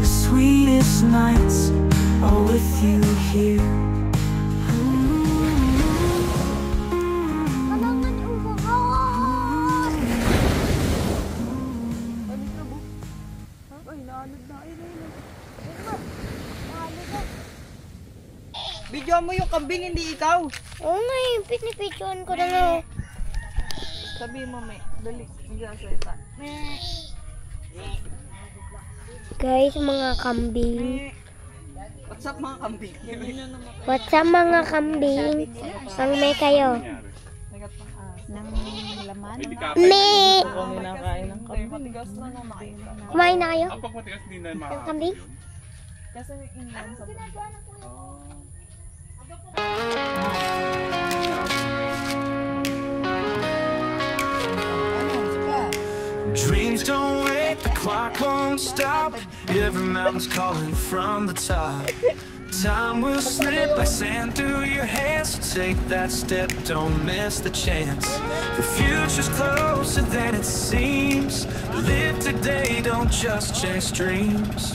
The sweetest nights are with you here. Kailangan umuha. Video mo yung kambing, hindi ikaw. Oo nga eh, pinipictuan ko na nga. Sabihin mo, may. Dali. Hindi ako salita. Guys, mga kambing. What's up mga kambing? What's up mga kambing? Ang may kayo. Nang laman? Me! Kami nakain ng kambing. Kumain na kayo? Ng kambing? Dreams don't wait, the clock won't stop. Every mountain's calling from the top. Time will slip like sand through your hands. So take that step, don't miss the chance. The future's closer than it seems. Live today, don't just chase dreams.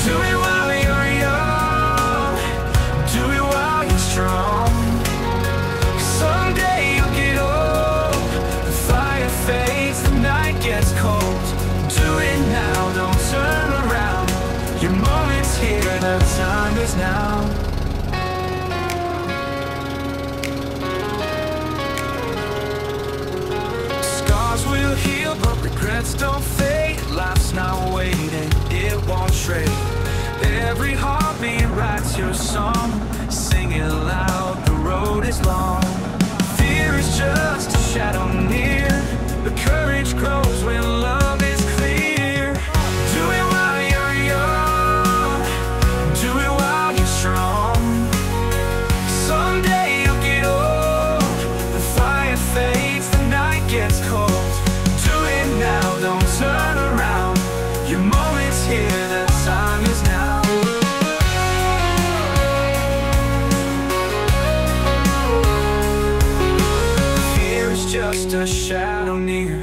Do it while you're young. Do it while you're strong. Someday you'll get old. The fire fades, the night gets cold. Do it now, don't turn around. Your moment's here, the time is now. Scars will heal, but regrets don't fade. Life's not waiting, it won't trade. Every heartbeat writes your song. Sing it loud, the road is long. Fear is just a shadow near. The courage grows when love is clear. Do it while you're young. Do it while you're strong. Someday you'll get old. The fire fades, the night gets cold. Do it now, don't turn around. Your moment's here, the time is now. just a shadow near,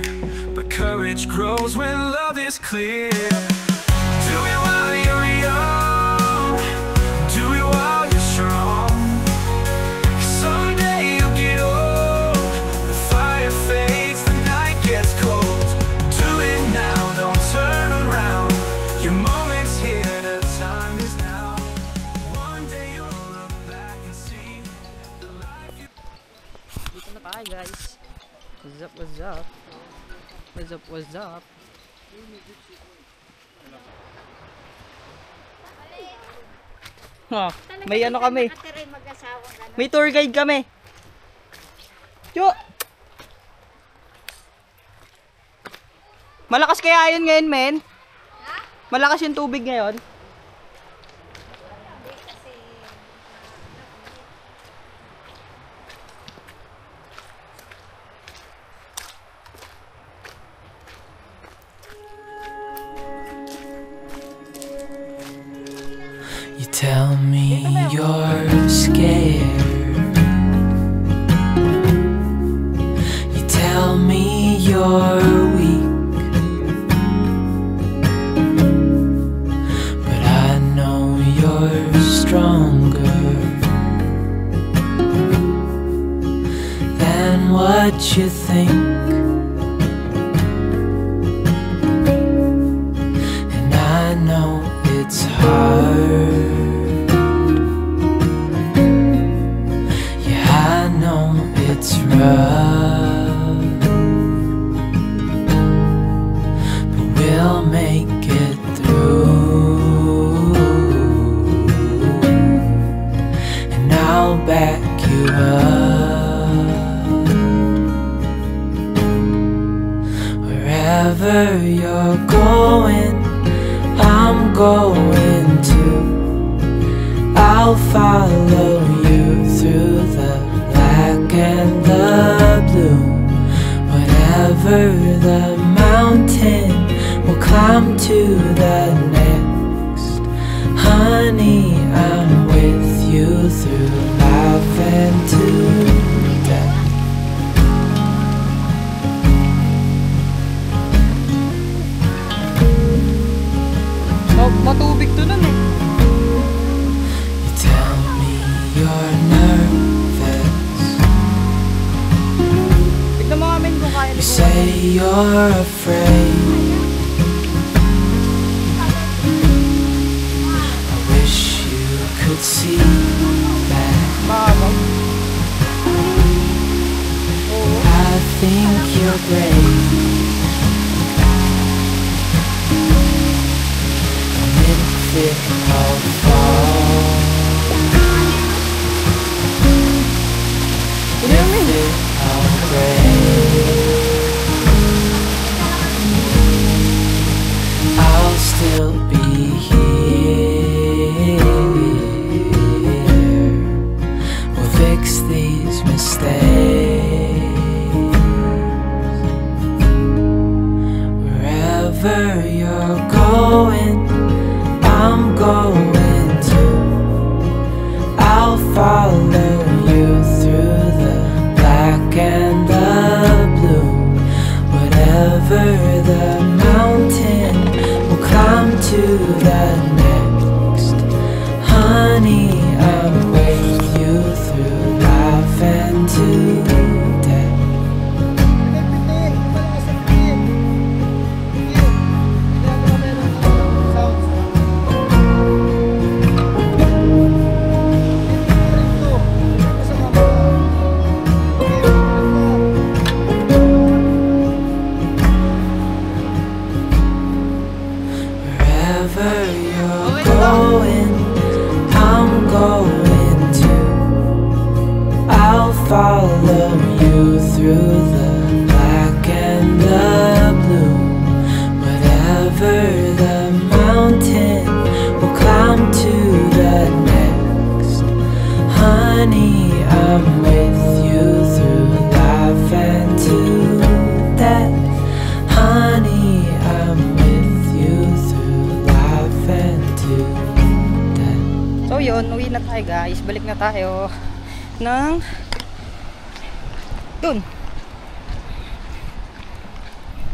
but courage grows when love is clear. Do it while you're young, do it while you're strong. Someday you'll get old, the fire fades, the night gets cold. Do it now, don't turn around. Your moment's here, the time is now. One day you'll look back and see the life you... Dito na tayo guys. What's up, what's up? What's up, what's up? Oh, may ano kami. May tour guide kami. Yo! Malakas kaya yun ngayon, men? Malakas yung tubig ngayon. You tell me you're scared. You tell me you're weak, but I know you're stronger than what you think. And I know it's hard. It's rough, but we'll make it through, and I'll back you up. Wherever you're going, I'm going to. I'll follow you through the black and the blue. Whatever the mountain, we'll climb to the next. Honey, I'm with you through life and to death. Matubig to nun eh. You tell me you're nervous. You say you're afraid. I wish you could see that. I think you're brave, and if it all falls, if it all breaks, I'll still be here. We'll fix these mistakes. Wherever you're going, I'm going to. I'll follow you through the black and the blue. Whatever the mountain, we'll climb to the next. Honey, I'm with you through life and to death. Wherever you're going, I'm going to. I'll follow you through the black and the blue. Whatever the mountain, we'll climb to the next. Honey, I'm with you through life and to death. Honey, I'm with you through life and to death. So yun, uwi na tayo guys. Balik na tayo ng dun.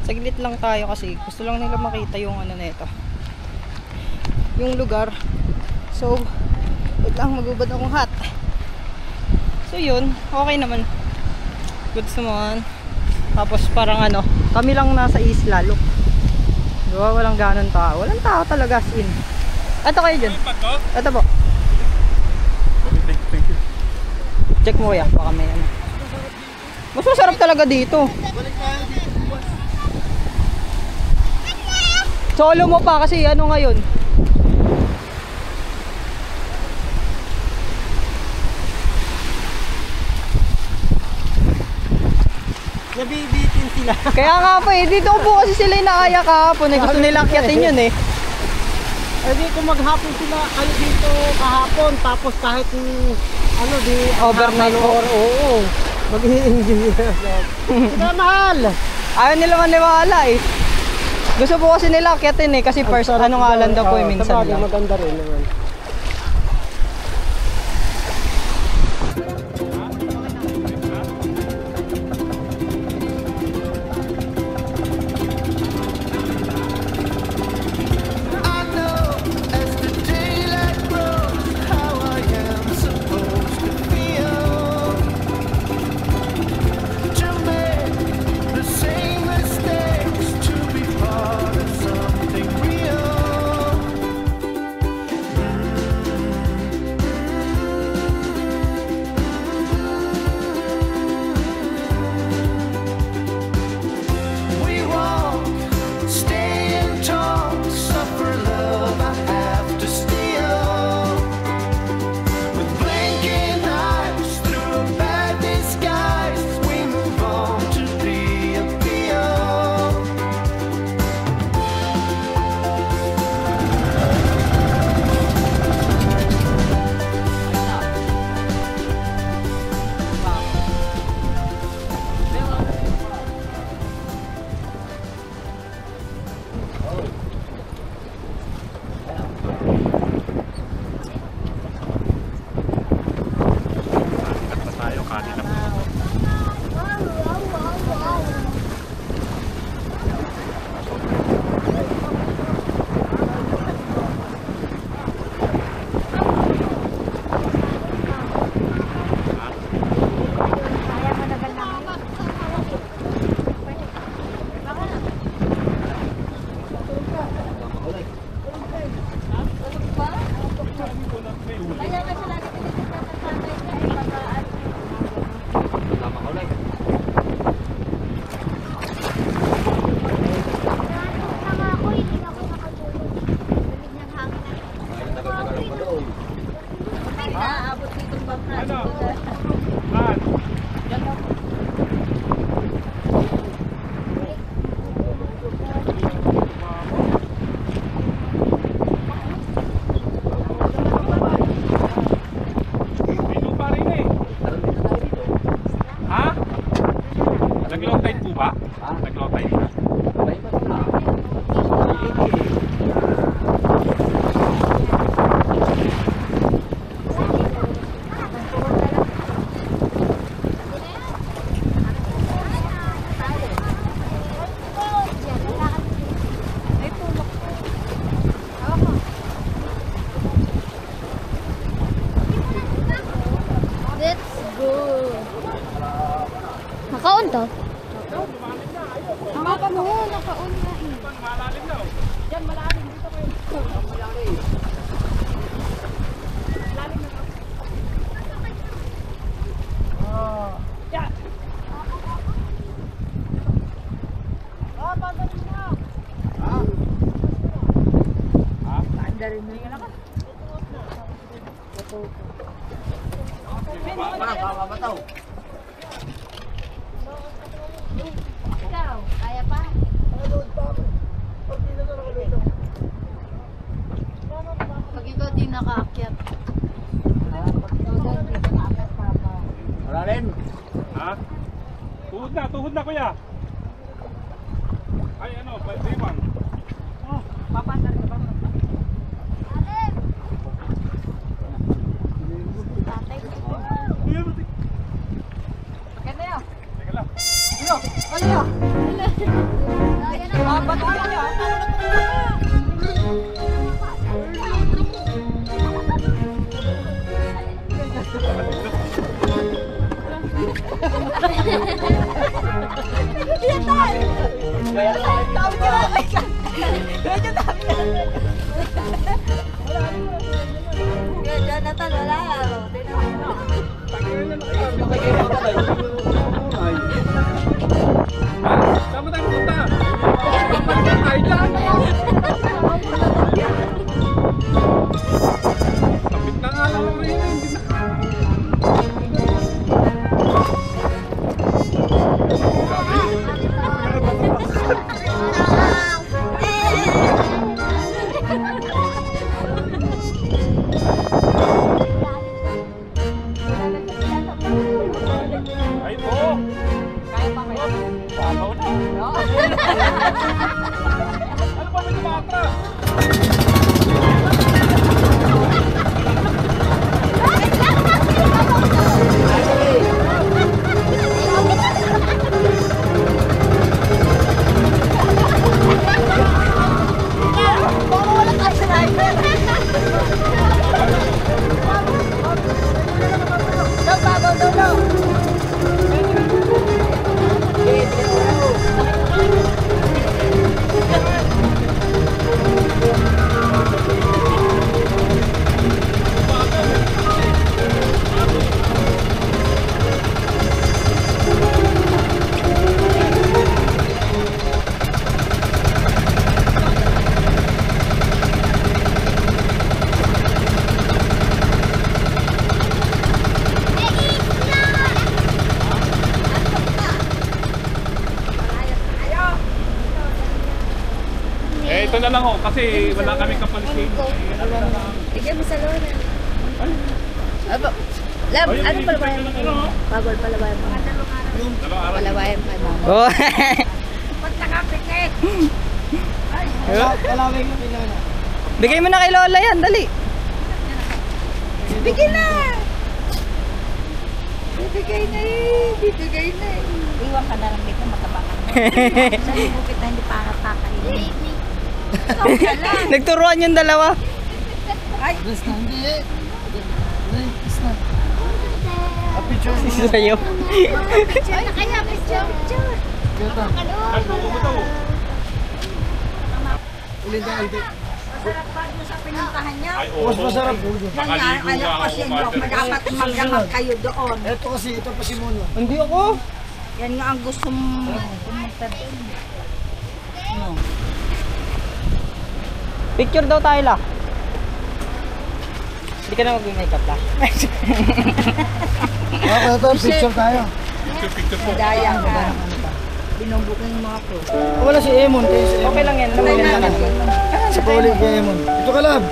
Saglit lang tayo kasi gusto lang nila makita yung ano nito. Yung lugar. So, wait lang, magubad akong hat. So yun, okay naman. Good naman. Tapos parang ano, kami lang nasa isla, look. Diba, walang ganon tao. Walang tao talaga as in. Ito kayo dyan. Ito po. Thank you. Check mo kuya, baka may ano. Mas masarap talaga dito. Solo mo pa kasi ano ngayon. Nabibitin sila. Kaya nga po eh, dito po kasi sila inaaya kahapon eh. Gusto nila akyatin yun eh. Hindi kung maghapon sila kayo dito kahapon, tapos kahit ano di Overnight or oo. Mag-i-enjoy sila. Sila mahal. Ayaw nila maniwala eh. Gusto po kasi nila akyatin eh. Kasi first ano nga lang daw po eh, minsan lang. Maganda rin naman. Naka-on to? Naka-on mo, naka-on na eh. Malalim daw. Diyan, malalim. Dito kayo. Malalim. Malalim na. Yan. Pagdating na. Pagdating na. Tingnan ka. Babataw. Ikaw, kaya pa? Pag ikaw di nakaakyat. Malalim. Ha? Tuhod na kuya. Ay ano, paliwang. Oh, papasar ka ba? Ganda yun. Teka lang. Ano? Ano? Jonathan, wala. Saan tayo pupunta? Ay, dyan! Kapit na nga lang rin. Ay po! Kaya pa kayo? Papaw na! Ano ba may tumatras? Ito na lang oh, kasi wala kaming kapalisin. Bigyan mo sa lona. Aba, lab, ano palabayan mo? Bagol palabayan mo. Palabayan pa mo. Oh. Pagkakapikit! Bigay mo na kay Lola yan, dali. Bigyan na! Bibigay na eh! Bibigay na eh! Iwan ka na lang dito, matabangan mo. Sabi mo kita hindi para pakainin. Nagturuan yung dalawa. Ay! Sa'yo. Picture na kaya, picture! Masarap ba doon sa pinuntahan niya? Mas masarap po doon. Alam ko si Indok, dapat magdamag kayo doon. Ito kasi, ito pa si Mono. Hindi ako. Yan nga ang gusto mong pumunta doon. Picture daw tayo la. Hindi ka na mag-makeup la. Okay, ito, picture tayo. Picture po. Daya ka. Binubukin mo ako. Wala si Emon, kayo si Emon. Okay lang yan. Wala Lang na. yan. Si Pauli kay Emon. Ito ka lab.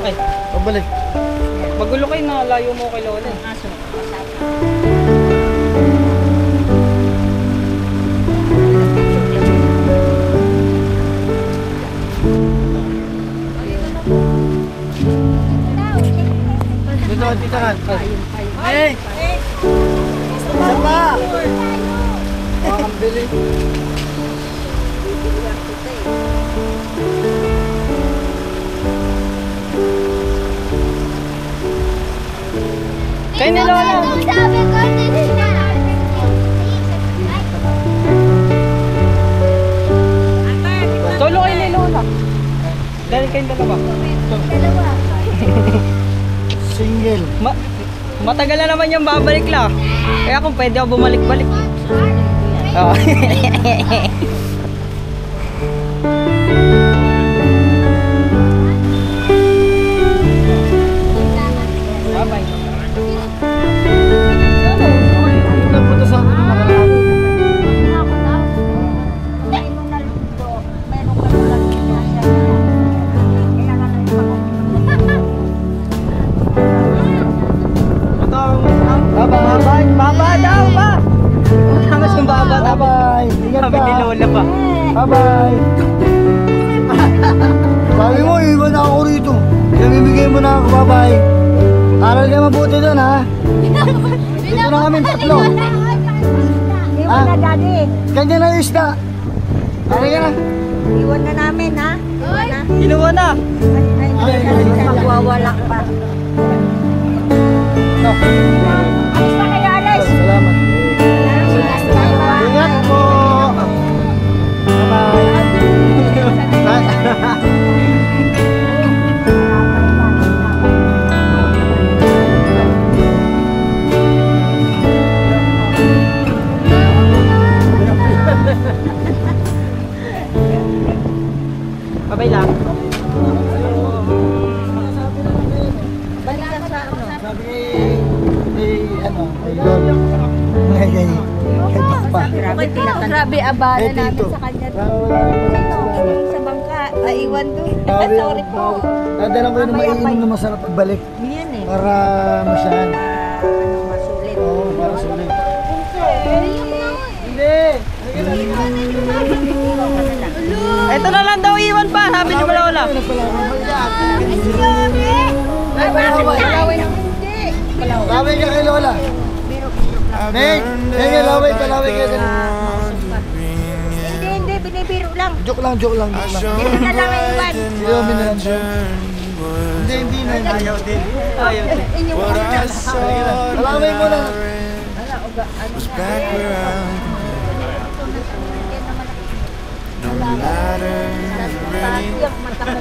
Okay. Pabalik. Magulo kayo na layo mo kay Lola. Aso. Dito, dito ka. Hey! Isa pa! Makakambili. Kayo ni Lola. Sabi ko, hindi na. Solo kayo ni Lola. Dahil kayong dalawa. Dalawa. Single. Matagal na naman yung babalik la. Kaya kung pwede ako bumalik-balik. Oo. Bye-bye. Nagpunta sa akin ng nakaraan. Meron na luto. Meron ka lang niya siya. Kaya nga lang Bye-bye. Baba daw ba? Tama yung baba. Bye-bye. Ingat Sabi ni ka. Lola pa. Bye-bye. Sabi mo, iwan na ako rito. Namimigay mo na ako. Bye-bye. Aral ka mabuti doon, ha? Dito na kami tatlo. Ha? Na, Daddy. Ganyan na yung isda. Okay ka na? Iwan na namin, ha? Iwan na. Inuwan na. Magwawala pa. No. Alis na kayo, alis. Salamat. Ingat po. Babay lang. Balik ka sa ano? Sabi kay Lolo. Kay Papa. Grabe, abala namin sa kanya. Sa bangka, iwan doon. Sorry po. Dadala ko yung maiinom na masarap pagbalik. Yan eh. Para masyahan. Masulit. Oo, para sulit. Ito na lang daw iwan pa. Sabi ni Lola. Laway ka kay Lola. Neng, laway ka kayo. Hindi, binibiro lang. Joke lang. Hindi na lang iwan. Siyomi na lang. Hindi na. Ayaw din. Laway mo na. Was back where I'm no matter the rain, no matter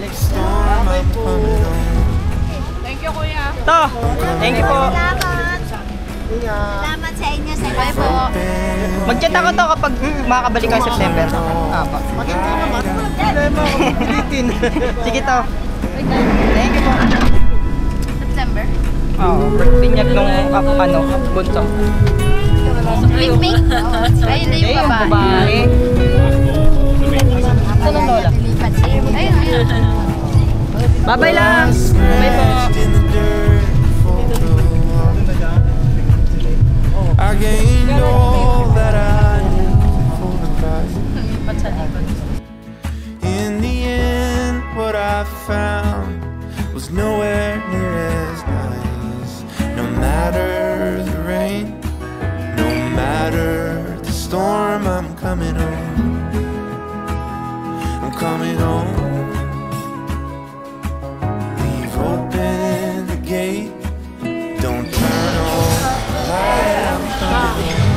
the storm, I'm coming home. Thank you, kuya. To. Thank you po. Salamat sa inyo sa Bye po. Mag-chat ako to kapag makakabalik kayo September. Sige to. Thank you po. September? Oo. Binyag nung bunso. Pink. Ay, hindi yung babae. Saan ang Lola? Ayun. Bye-bye lang. Bye po. I gained all that I knew for the past. In the end, what I found was nowhere near as nice. No matter the rain, no matter the storm, I'm coming home. I'm coming home. Leave open the gate. Don't turn on the light. I'm coming home.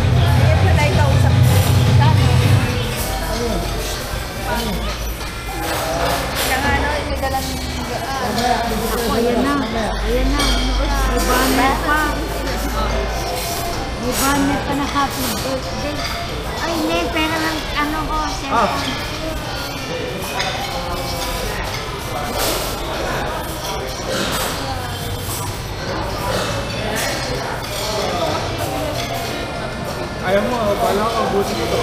Ayan na. May banner pa. May banner pa na happy birthday. Ay, hindi. Pero ng ano ko, cellphone. Ayaw mo, pala ka, busin ito.